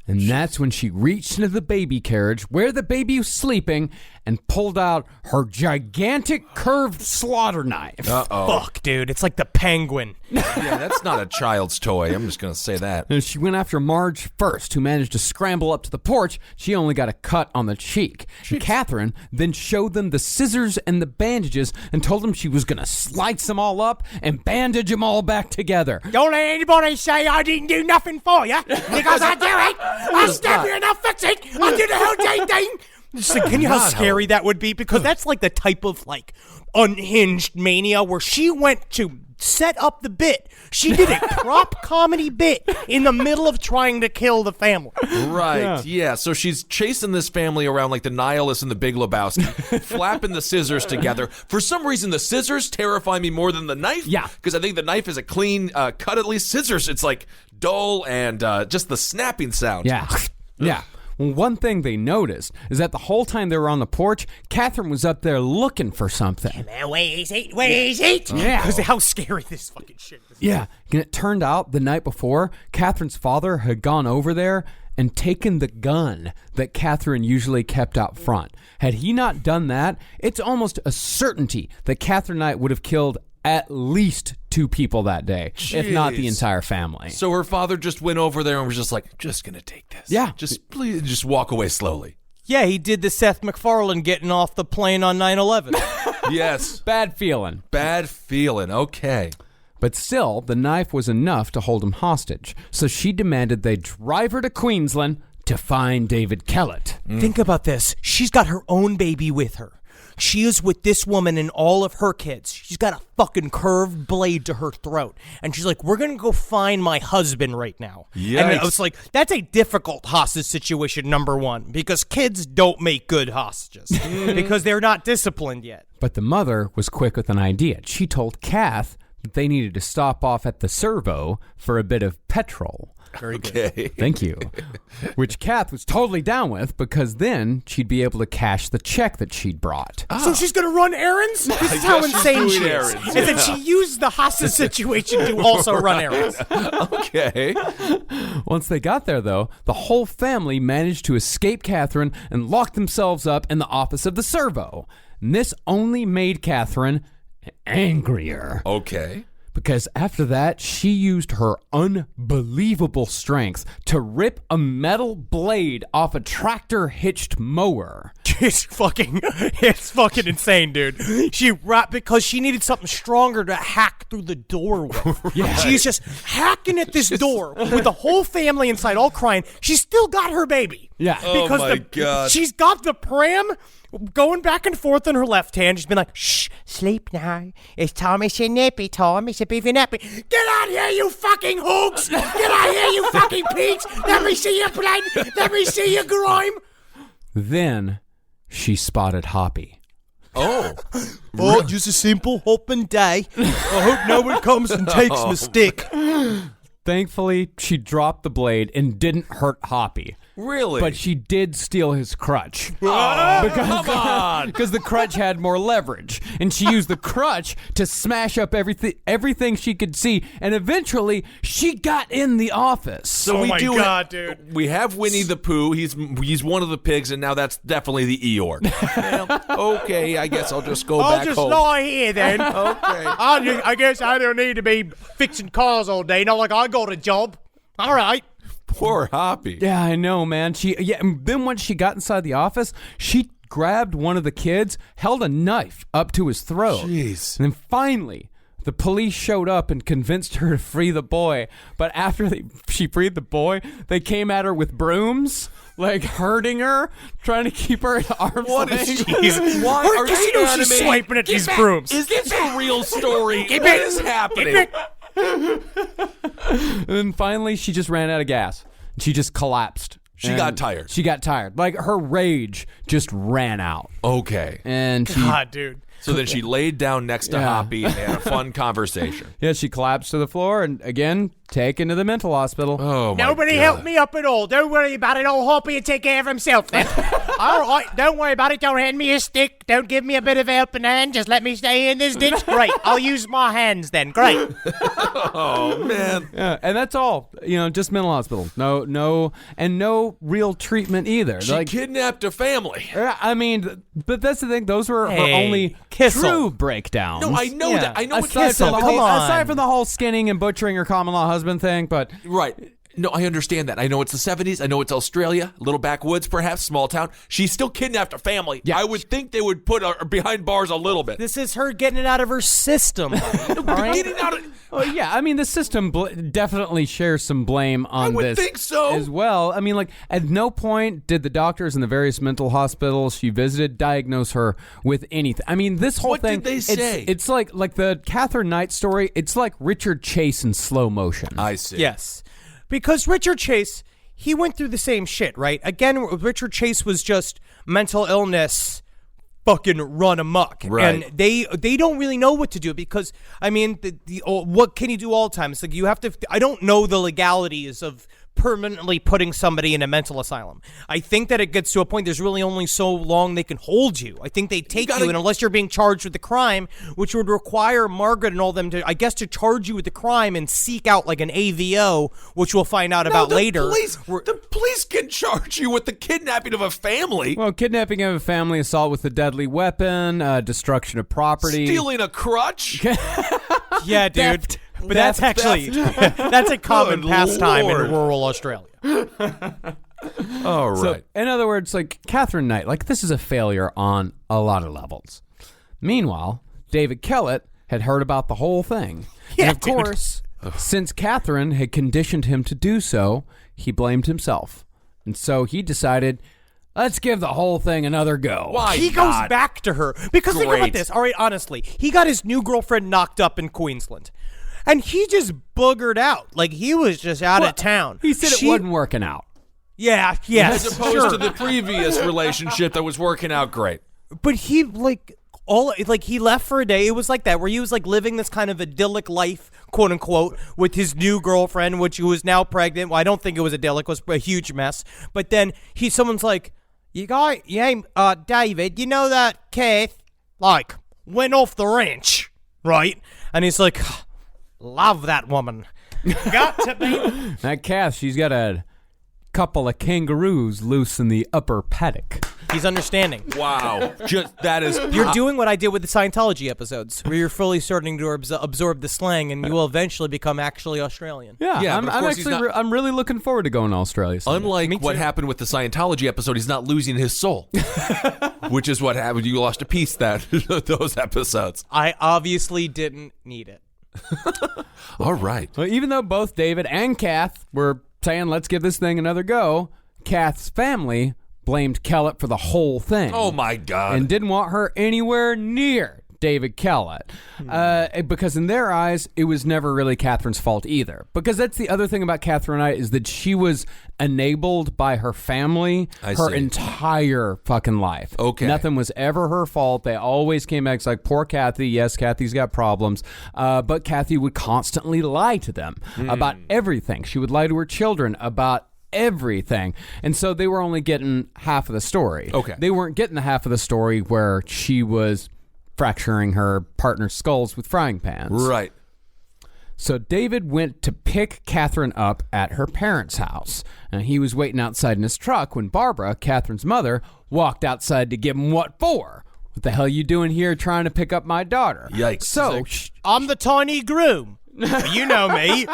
and that's when she reached into the baby carriage where the baby was sleeping and pulled out her gigantic curved slaughter knife. Fuck, dude. It's like the Penguin. Yeah, that's not a child's toy. I'm just going to say that. And she went after Marge first, who managed to scramble up to the porch. She only got a cut on the cheek. And Katherine then showed them the scissors and the bandages and told them she was going to slice them all up and bandage them all back together. Don't let anybody say I didn't do nothing for you, because I do it. I stab you and I'll fix it. I do the whole dang thing. Just like, can you know how scary that would be? Because that's like the type of like unhinged mania where she went to set up the bit. She did a prop comedy bit in the middle of trying to kill the family. Right, yeah. So she's chasing this family around like the nihilist and the Big Lebowski, flapping the scissors together. For some reason, the scissors terrify me more than the knife. Yeah. Because I think the knife is a clean cut, at least. Scissors, it's like dull and just the snapping sound. Yeah. Yeah. Well, one thing they noticed is that the whole time they were on the porch, Katherine was up there looking for something. Where is it? Where is it? Yeah. Because how scary this fucking shit is. Yeah. And it turned out the night before, Katherine's father had gone over there and taken the gun that Katherine usually kept out front. Had he not done that, it's almost a certainty that Katherine Knight would have killed at least 2 people that day, if not the entire family. So her father just went over there and was just like, just gonna take this. Yeah. Just please, just walk away slowly. Yeah, he did the Seth MacFarlane getting off the plane on 9/11. Yes. Bad feeling. Bad feeling. Okay. But still, the knife was enough to hold him hostage, so she demanded they drive her to Queensland to find David Kellett. Think about this. She's got her own baby with her. She is with this woman and all of her kids. She's got a fucking curved blade to her throat. And she's like, we're going to go find my husband right now. Yikes. And I was like, that's a difficult hostage situation, number one, because kids don't make good hostages because they're not disciplined yet. But the mother was quick with an idea. She told Kath that they needed to stop off at the servo for a bit of petrol. Very good. Okay. Thank you. Which Kath was totally down with, because then she'd be able to cash the check that she'd brought. So she's going to run errands? This is how guess she's insane doing she is. errands, And then she used the hostage situation to also run errands. Okay. Once they got there, though, the whole family managed to escape Katherine and lock themselves up in the office of the servo. And this only made Katherine angrier. Okay. Because after that, she used her unbelievable strength to rip a metal blade off a tractor-hitched mower. It's fucking insane, dude. Because she needed something stronger to hack through the door with. Yeah. She's just hacking at this door with the whole family inside all crying. She's still got her baby. Yeah. Because my God. She's got the pram going back and forth in her left hand. She's been like, shh, sleep now. It's time. It's your nappy time. It's a beefy nappy. Get out here, you fucking hooks. Get out here, you fucking pigs. Let me see your blood. Let me see your grime. Then she spotted Hoppy. Oh. Oh, just a simple hopping day. I hope no one comes and takes my stick. Thankfully, she dropped the blade and didn't hurt Hoppy. Really? But she did steal his crutch. Come on! Because the crutch had more leverage. And she used the crutch to smash up everything she could see. And eventually, she got in the office. So Oh my God, dude. We have Winnie the Pooh. He's one of the pigs, and now that's definitely the Eeyore. Well, okay, I guess I'll just go back home. lie here then. Okay. I guess I don't need to be fixing cars all day. Not like I got a job. All right. Poor Hoppy. Yeah, I know, man. And then once she got inside the office, she grabbed one of the kids, held a knife up to his throat. Jeez. And then finally, the police showed up and convinced her to free the boy. But after she freed the boy, they came at her with brooms, like hurting her, trying to keep her at arm's length. Why are you she's swiping at these brooms. Is this a real story? What is happening? And then finally, she just ran out of gas. She just collapsed. She got tired. She got tired. Like, her rage just ran out. Okay. And she... God, dude. So then she laid down next to Hoppy and had a fun conversation. Yeah, she collapsed to the floor and, again, taken to the mental hospital. Oh, my Nobody God. helped me up at all. Don't worry about it. Old Hoppy will take care of himself then. All right, don't worry about it. Don't hand me a stick. Don't give me a bit of helping hand. Just let me stay in this ditch. Great. I'll use my hands then. Great. Oh, man. Yeah, and that's all. Just mental hospital. No real treatment either. She kidnapped a family. I mean, but that's the thing. Those were her Hey, only Kissel. true breakdowns. No, I know that. I know what Aside Kissel. from, Come on. aside from the whole skinning and butchering her common law husband thing, but Right. No, I understand that. I know it's the 70s. I know it's Australia, a little backwoods, perhaps, small town. She still kidnapped a family. Yeah. I would think they would put her behind bars a little bit. This is her getting it out of her system. All right? Getting out of... well, yeah, I mean, the system definitely shares some blame on would this think so. as well. I mean, like, at no point did the doctors in the various mental hospitals she visited diagnose her with anything. I mean, this whole What thing. did they say? It's like the Katherine Knight story. It's like Richard Chase in slow motion. I see. Yes. Because Richard Chase, he went through the same shit, right? Again, Richard Chase was just mental illness fucking run amok. Right. And they don't really know what to do because, I mean, what can you do all the time? It's like you have to, I don't know the legalities of permanently putting somebody in a mental asylum. I think that it gets to a point there's really only so long they can hold you. I think they take you, and unless you're being charged with the crime, which would require Margaret and all them to, I guess, to charge you with the crime and seek out like an AVO, which we'll find out about later. The police can charge you with the kidnapping of a family. Well, kidnapping of a family, assault with a deadly weapon, destruction of property. Stealing a crutch. Yeah, dude. Theft. But that's actually that's a common Good pastime Lord. in rural Australia. All right. So, in other words, like, Katherine Knight, like, this is a failure on a lot of levels. Meanwhile, David Kellett had heard about the whole thing. Yeah, and of course, since Katherine had conditioned him to do so, he blamed himself. And so he decided, let's give the whole thing another go. Why He not? goes back to her. Because think about Great. this. All right, honestly. He got his new girlfriend knocked up in Queensland. And he just boogered out. Like, he was just out of town. He said She- it wasn't working out. Yeah, yes. As opposed to the previous relationship that was working out great. But he, he left for a day. It was like that, where he was, like, living this kind of idyllic life, quote unquote, with his new girlfriend, which was now pregnant. Well, I don't think it was idyllic. It was a huge mess. But then someone's like, David, you know that Kath, like, went off the ranch, right? And he's like, love that woman. Got to be. That Kath, she's got a couple of kangaroos loose in the upper paddock. He's understanding. Wow. That is... You're doing what I did with the Scientology episodes, where you're fully starting to absorb the slang, and you will eventually become actually Australian. Yeah, but of course he's not- I'm really looking forward to going to Australia someday. Unlike what happened with the Scientology episode, he's not losing his soul. Which is what happened. You lost a piece those episodes. I obviously didn't need it. All right. Well, even though both David and Kath were saying, let's give this thing another go, Kath's family blamed Kellett for the whole thing. Oh, my God. And didn't want her anywhere near David Kellett. Because in their eyes, it was never really Katherine's fault either. Because that's the other thing about Katherine Knight, is that she was enabled by her family her see. entire fucking life. Okay. Nothing was ever her fault. They always came back. It's like, poor Kathy. Yes, Kathy's got problems. But Kathy would constantly lie to them about everything. She would lie to her children about everything. And so they were only getting half of the story. Okay. They weren't getting the half of the story where she was fracturing her partner's skulls with frying pans. Right. So David went to pick Katherine up at her parents' house. And he was waiting outside in his truck when Barbara, Katherine's mother, walked outside to give him what for. What the hell you doing here trying to pick up my daughter? Yikes. So, I'm the tiny groom. You know me.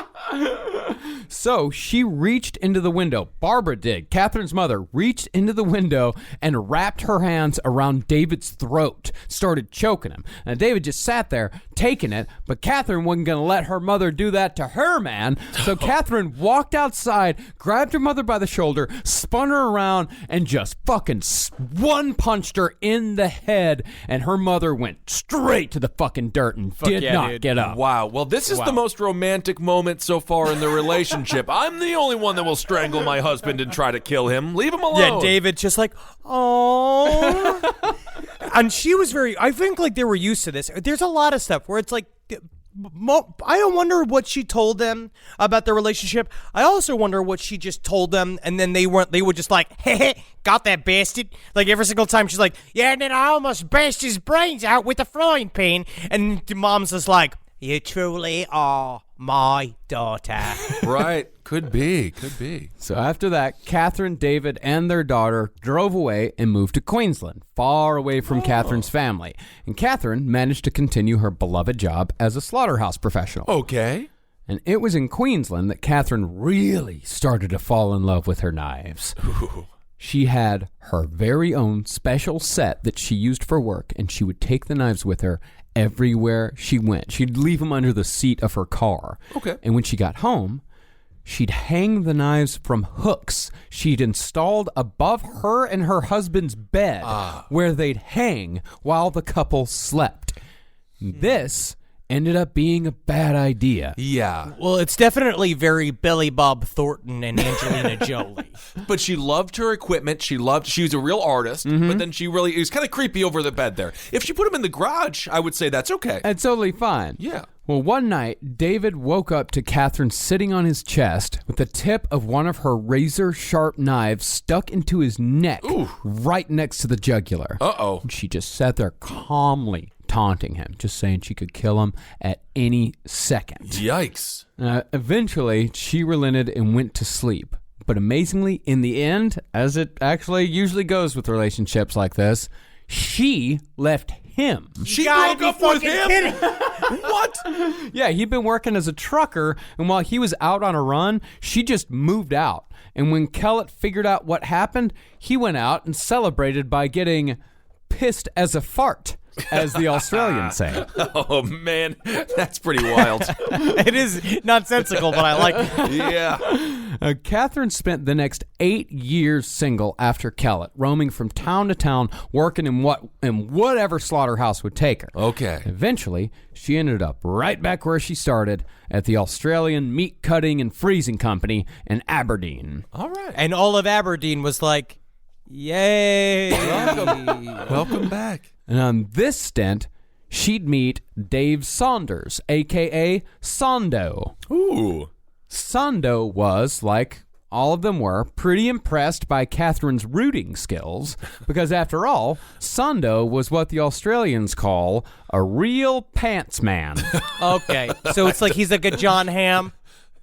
So she reached into the window. Barbara did. Katherine's mother reached into the window and wrapped her hands around David's throat, started choking him. And David just sat there taking it, but Katherine wasn't going to let her mother do that to her, man. So Katherine walked outside, grabbed her mother by the shoulder, spun her around, and just fucking one-punched her in the head. And her mother went straight to the fucking dirt and did not get up. Wow. Well, this is the most romantic moment so far in the relationship. I'm the only one that will strangle my husband and try to kill him. Leave him alone. Yeah, David just like, oh. And she was I think like they were used to this. There's a lot of stuff where it's like, I don't wonder what she told them about their relationship. I also wonder what she just told them, and then they would just like, hey, got that bastard. Like every single time she's like, yeah, and then I almost bashed his brains out with a frying pan. And the mom's just like, you truly are my daughter. Right. Could be. Could be. So after that, Katherine, David, and their daughter drove away and moved to Queensland, far away from Katherine's family. And Katherine managed to continue her beloved job as a slaughterhouse professional. Okay. And it was in Queensland that Katherine really started to fall in love with her knives. Ooh. She had her very own special set that she used for work, and she would take the knives with her everywhere she went. She'd leave them under the seat of her car. Okay. And when she got home, she'd hang the knives from hooks she'd installed above her and her husband's bed where they'd hang while the couple slept. This ended up being a bad idea. Yeah. Well, it's definitely very Billy Bob Thornton and Angelina Jolie. But she loved her equipment. She was a real artist, but then it was kind of creepy over the bed there. If she put him in the garage, I would say that's okay. It's totally fine. Yeah. Well, one night, David woke up to Katherine sitting on his chest with the tip of one of her razor-sharp knives stuck into his neck, right next to the jugular. Uh-oh. And she just sat there calmly taunting him, just saying she could kill him at any second. Yikes. Eventually, she relented and went to sleep. But amazingly, in the end, as it actually usually goes with relationships like this, she left him. She broke up with him? What? Yeah, he'd been working as a trucker, and while he was out on a run, she just moved out. And when Kellett figured out what happened, he went out and celebrated by getting pissed as a fart, as the Australians say. Oh, man. That's pretty wild. It is nonsensical, but I like it. Yeah. Katherine spent the next 8 years single after Kellett, roaming from town to town, working in whatever slaughterhouse would take her. Okay. Eventually, she ended up right back where she started, at the Australian Meat Cutting and Freezing Company in Aberdeen. All right. And all of Aberdeen was like, yay. Welcome back. And on this stint, she'd meet Dave Saunders, a.k.a. Sondo. Ooh. Sondo was, like all of them were, pretty impressed by Katherine's rooting skills, because after all, Sondo was what the Australians call a real pants man. Okay, so it's like he's like a John Hamm.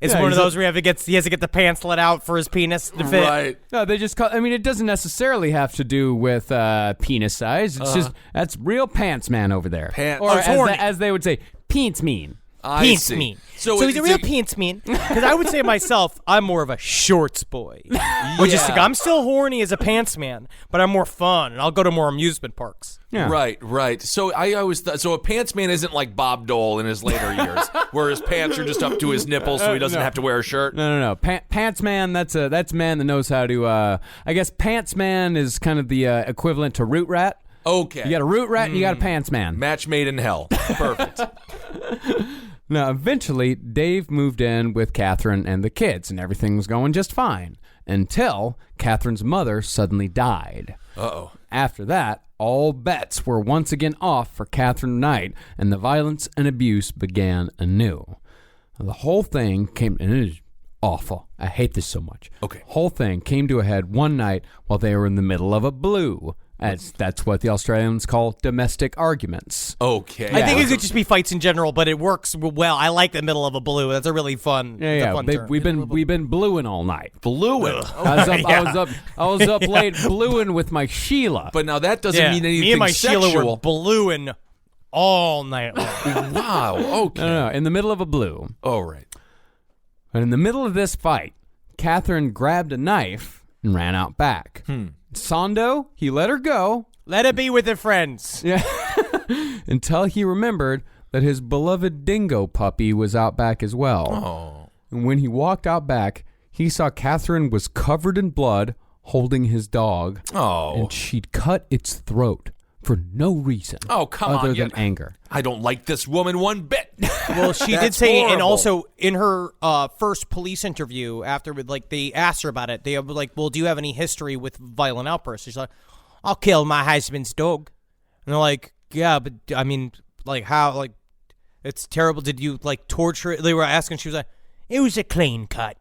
It's Yeah, one of he's those where he has to get the pants let out for his penis to fit. Right. No, they just call, I mean, it doesn't necessarily have to do with penis size. It's just, that's real pants man over there. Pants. Or horny. as they would say, peens mean. I Peens see. mean. So he's a real peens mean. Because I would say myself, I'm more of a shorts boy. Which is, I'm still horny as a pants man, but I'm more fun, and I'll go to more amusement parks. Yeah. Right. So I always thought, so a pants man isn't like Bob Dole in his later years, where his pants are just up to his nipples, so he doesn't have to wear a shirt. No. Pants man, that's man that knows how to, I guess pants man is kind of the equivalent to root rat. Okay. You got a root rat and you got a pants man. Match made in hell. Perfect. Now, eventually, Dave moved in with Katherine and the kids, and everything was going just fine, until Katherine's mother suddenly died. Uh-oh. After that, all bets were once again off for Katherine Knight, and the violence and abuse began anew. The whole thing came, and it is awful. I hate this so much. Okay. Whole thing came to a head one night while they were in the middle of a blue. That's what the Australians call domestic arguments. Okay. I think it could just be fights in general, but it works well. I like the middle of a blue. That's a really fun. Yeah, it's yeah. a fun term. We've been bluing all night. Blueing. I was up late bluing with my Sheila. But now that doesn't mean anything Me and my sexual. Sheila were bluing all night long. Wow. Okay. No, in the middle of a blue. All right. And in the middle of this fight, Katherine grabbed a knife and ran out back. Sando, he let her go. Let it be with her friends. Yeah. Until he remembered that his beloved dingo puppy was out back as well. Oh. And when he walked out back, he saw Katherine was covered in blood holding his dog. Oh. And she'd cut its throat for no reason. Oh, come on. Other than anger. I don't like this woman one bit. Well, she did That's say, and horrible. also in her first police interview, after they asked her about it, they were like, "Well, do you have any history with violent outbursts?" She's like, "I'll kill my husband's dog," and they're like, "Yeah, but I mean, like how? Like, it's terrible. Did you like torture it?" They were asking. She was like, "It was a clean cut."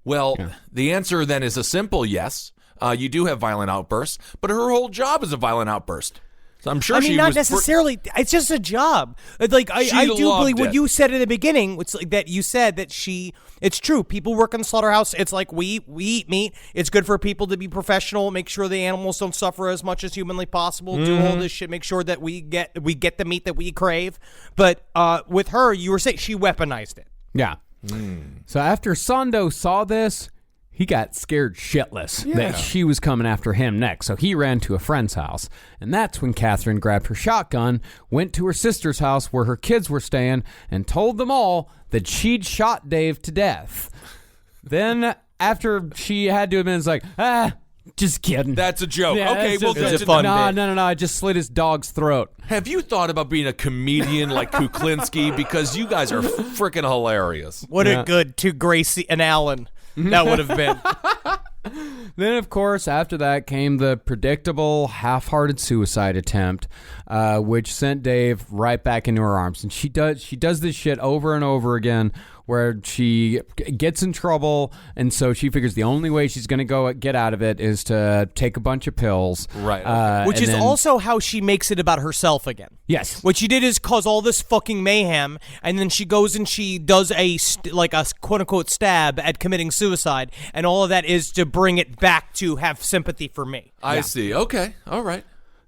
Well, the answer then is a simple yes. You do have violent outbursts, but her whole job is a violent outburst. So I'm sure I mean, she not was necessarily. It's just a job. Like I do loved believe what it. you said in the beginning. It's like that you said that she. It's true. People work in the slaughterhouse. It's like we eat meat. It's good for people to be professional. Make sure the animals don't suffer as much as humanly possible. Do all this shit. Make sure that we get the meat that we crave. But with her, you were saying she weaponized it. Yeah. So after Sando saw this, he got scared shitless that she was coming after him next. So he ran to a friend's house. And that's when Katherine grabbed her shotgun, went to her sister's house where her kids were staying, and told them all that she'd shot Dave to death. Then, after she had to admit, it's like, just kidding. That's a joke. Yeah, Okay, it's well, just- good it's to a fun know. No. I just slit his dog's throat. Have you thought about being a comedian like Kuklinski? Because you guys are freaking hilarious. What a good to Gracie and Alan that would have been. Then, of course, after that came the predictable half-hearted suicide attempt, which sent Dave right back into her arms. And she does this shit over and over again, where she gets in trouble, and so she figures the only way she's going to get out of it is to take a bunch of pills. Right, okay. Which and is then- also how she makes it about herself again. Yes. What she did is cause all this fucking mayhem, and then she goes and she does a quote-unquote stab at committing suicide, and all of that is to bring it back to have sympathy for me. I see. Okay. All right.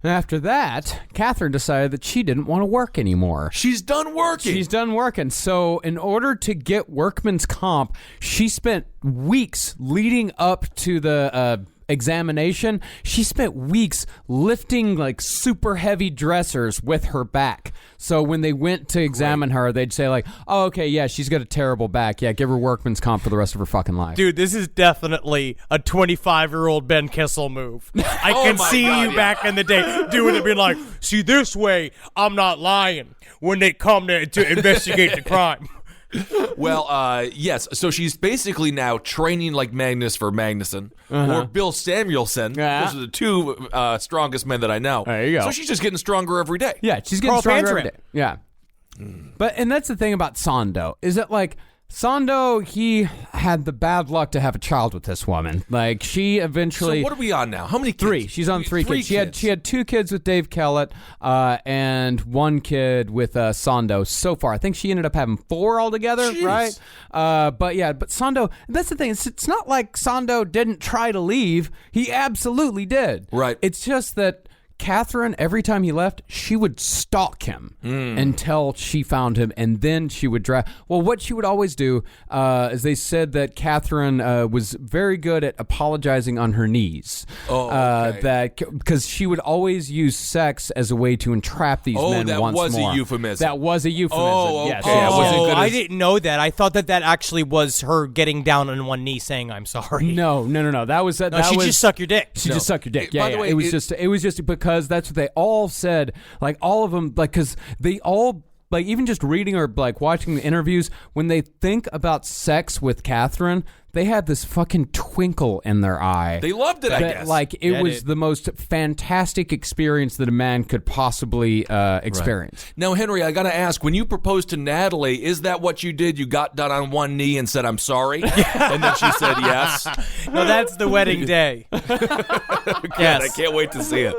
After that, Katherine decided that she didn't want to work anymore. She's done working. She's done working. So in order to get workman's comp, she spent weeks leading up to the examination. She spent weeks lifting like super heavy dressers with her back. So when they went to examine her, they'd say like, oh, okay, yeah, she's got a terrible back. Yeah, give her workman's comp for the rest of her fucking life. Dude, this is definitely a 25-year-old Ben Kissel move. I can my see God, you yeah. back in the day doing it, being like, see, this way, I'm not lying when they come to investigate the crime. Well, yes. So she's basically now training like Magnus for Magnuson or Bill Samuelson. Yeah. Those are the two strongest men that I know. There you go. So she's just getting stronger every day. Yeah, she's getting Carl stronger Panzer every day. Yeah. And that's the thing about Sando, is that like Sando, he had the bad luck to have a child with this woman. Like she eventually So what are we on now? How many kids? 3. She's on 3 kids. She had 2 kids with Dave Kellett, and 1 kid with Sando so far. I think she ended up having 4 altogether, Jeez. right? But Sando, that's the thing. It's not like Sando didn't try to leave. He absolutely did. Right. It's just that Katherine, every time he left, she would stalk him until she found him, and then she would drive. Well, what she would always do is they said that Katherine was very good at apologizing on her knees. Oh, okay. Because she would always use sex as a way to entrap these men that once was a more. euphemism. That was a euphemism. Oh, Yes. okay. yes, I wasn't yes. good I as- didn't know that. I thought that actually was her getting down on one knee saying, I'm sorry. No. That was that. No, she was, just suck your dick. She just sucked your dick. By Yeah, the way, it was just because that's what they all said. Like all of them, like because they all like even just reading or like watching the interviews, when they think about sex with Katherine, they had this fucking twinkle in their eye. They loved it, I guess. Like, it was the most fantastic experience that a man could possibly experience. Right. Now, Henry, I got to ask, when you proposed to Natalie, is that what you did? You got down on one knee and said, I'm sorry? And then she said yes? No, that's the wedding day. Yes. I can't wait to see it.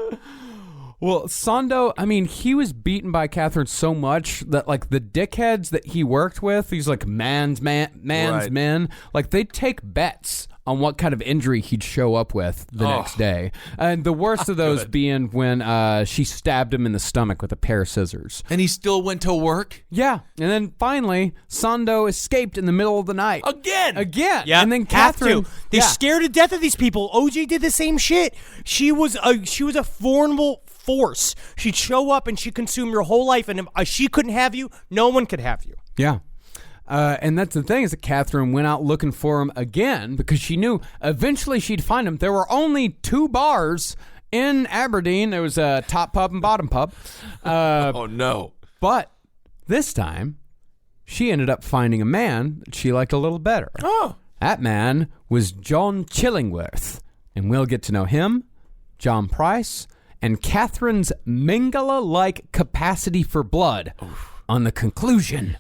Well, Sando, I mean, he was beaten by Katherine so much that, like, the dickheads that he worked with, these, like, man's men, like, they'd take bets on what kind of injury he'd show up with the next day. And the worst of those being when she stabbed him in the stomach with a pair of scissors. And he still went to work? Yeah. And then finally, Sando escaped in the middle of the night. Again. Yeah. And then Katherine... They're scared to death of these people. OJ did the same shit. She was a formidable force. She'd show up and she'd consume your whole life, and if she couldn't have you, no one could have you. Yeah. And that's the thing, is that Katherine went out looking for him again because she knew eventually she'd find him. There were only 2 bars in Aberdeen. There was a top pub and bottom pub. Oh, no. But this time, she ended up finding a man that she liked a little better. Oh. That man was John Chillingworth. And we'll get to know him, John Price, and Katherine's Mengele-like capacity for blood on the conclusion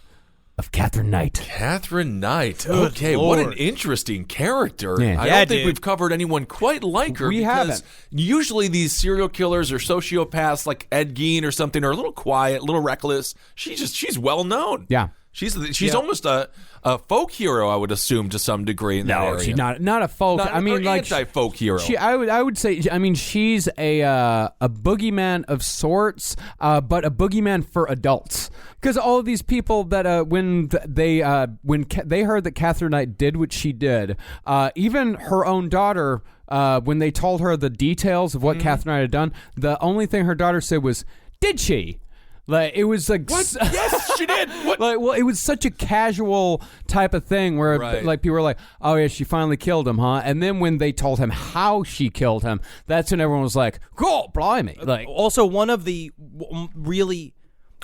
of Katherine Knight. Katherine Knight. Good Okay, Lord. what an interesting character. Yeah. I Yeah, don't think dude. we've covered anyone quite like her. We because haven't. Usually these serial killers or sociopaths like Ed Gein or something are a little quiet, a little reckless. She's well known. Yeah. She's almost a folk hero, I would assume, to some degree in that area. She's not a folk. Not, I mean, or like anti-folk hero. I would say. I mean, she's a boogeyman of sorts, but a boogeyman for adults. Because all of these people that when they heard that Katherine Knight did what she did, even her own daughter, when they told her the details of what Katherine Knight had done, the only thing her daughter said was, "Did she?" Like, it was like, What? Yes, she did. What? Like, well, it was such a casual type of thing where like people were like, "Oh yeah, she finally killed him, huh?" And then when they told him how she killed him, that's when everyone was like, "God, blimey!" Like, Also, one of the really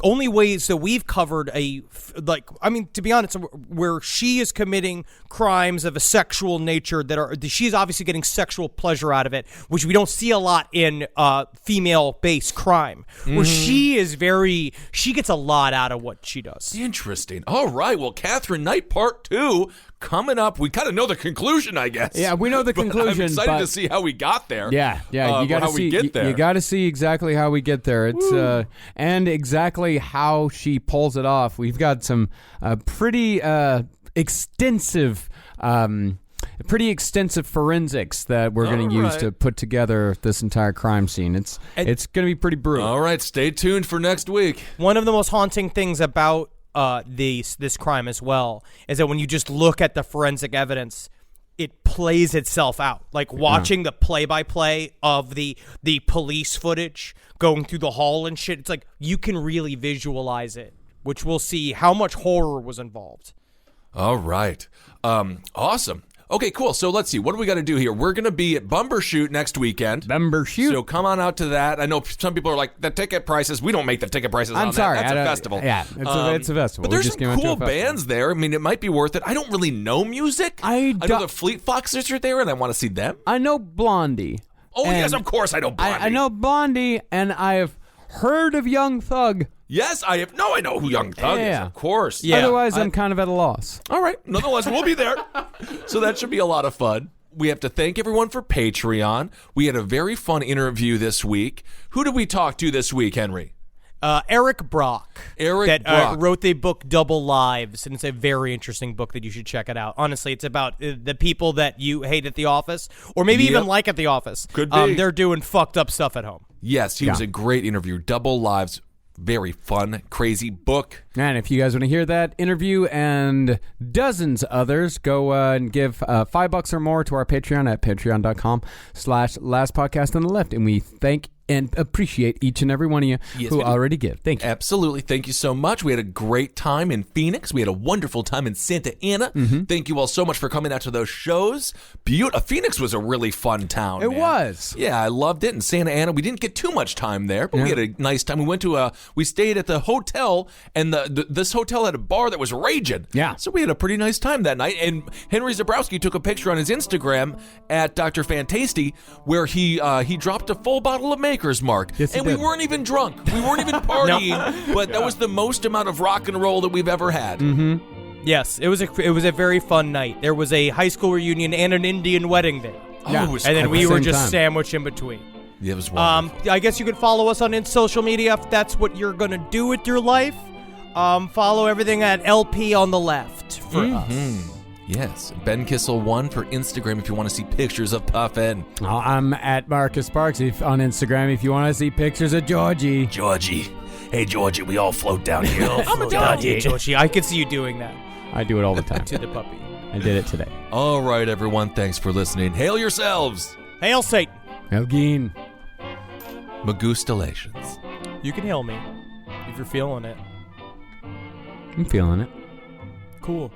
only ways that we've covered to be honest, where she is committing crimes of a sexual nature she's obviously getting sexual pleasure out of it, which we don't see a lot in female-based crime, where she gets a lot out of what she does. Interesting. All right. Well, Katherine Knight Part 2 coming up. We kind of know the conclusion, I guess. yeah, we know the But conclusion. I'm excited but to see how we got there. Yeah, you got to how see. we get there. You got to see exactly how we get there. It's and exactly how she pulls it off. We've got some pretty extensive forensics that we're going to use to put together this entire crime scene. It's going to be pretty brutal. All right. Stay tuned for next week. One of the most haunting things about this crime as well is that when you just look at the forensic evidence, it plays itself out. Like watching the play-by-play of the police footage going through the hall and shit, it's like you can really visualize it, which we'll see how much horror was involved. All right. Awesome. Okay, cool. So let's see. What do we got to do here? We're going to be at Bumbershoot next weekend. Bumbershoot. So come on out to that. I know some people are like, the ticket prices, we don't make the ticket prices on I'm sorry. that. That's a festival. Yeah, it's a festival. But there's some cool bands there. I mean, it might be worth it. I don't really know music. I know the Fleet Foxes are there, and I want to see them. I know Blondie. Oh, yes, of course I know Blondie. I know Blondie, and I have heard of Young Thug. Yes, I know who Young Thug is, of course. Yeah. Otherwise, I'm kind of at a loss. All right. Nonetheless, we'll be there. So that should be a lot of fun. We have to thank everyone for Patreon. We had a very fun interview this week. Who did we talk to this week, Henry? Eric Brock. Eric Brock. Wrote the book Double Lives, and it's a very interesting book that you should check it out. Honestly, it's about the people that you hate at the office, or maybe even like at the office. Could be. They're doing fucked up stuff at home. Yes, he was a great interview. Double Lives. Very fun, crazy book. And if you guys want to hear that interview and dozens others, go and give $5 or more to our Patreon at patreon.com/lastpodcast on the left. And we thank and appreciate each and every one of you Yes, who we do. already give. Thank you. Absolutely. Thank you so much. We had a great time in Phoenix. We had a wonderful time in Santa Ana. Thank you all so much for coming out to those shows. Phoenix was a really fun town. It man. was. Yeah, I loved it. And Santa Ana, we didn't get too much time there, but we had a nice time. We stayed at the hotel, and this hotel had a bar that was raging. Yeah. So we had a pretty nice time that night. And Henry Zabrowski took a picture on his Instagram at Dr. Fantasty where he dropped a full bottle of Maker's Mark. Yes, he and we did. weren't even drunk. We weren't even partying, but that was the most amount of rock and roll that we've ever had. Yes, it was a very fun night. There was a high school reunion and an Indian wedding there. Yeah. It was And then At we the were same just time. sandwiched in between. It was wonderful. I guess you could follow us on social media if that's what you're going to do with your life. Follow everything at LP on the left for us. Yes, Ben Kissel 1 for Instagram if you want to see pictures of Puffin. I'm at Marcus Sparks on Instagram if you want to see pictures of Georgie. Georgie. Hey, Georgie, we all float down here. I'm a doggy, Joshi. I could see you doing that I do it all the time. to the puppy. I did it today. All right, everyone, thanks for listening. Hail yourselves. Hail Satan. Elgin. Magustalations. You can hail me if you're feeling it. I'm feeling it. Cool.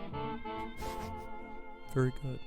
Very good.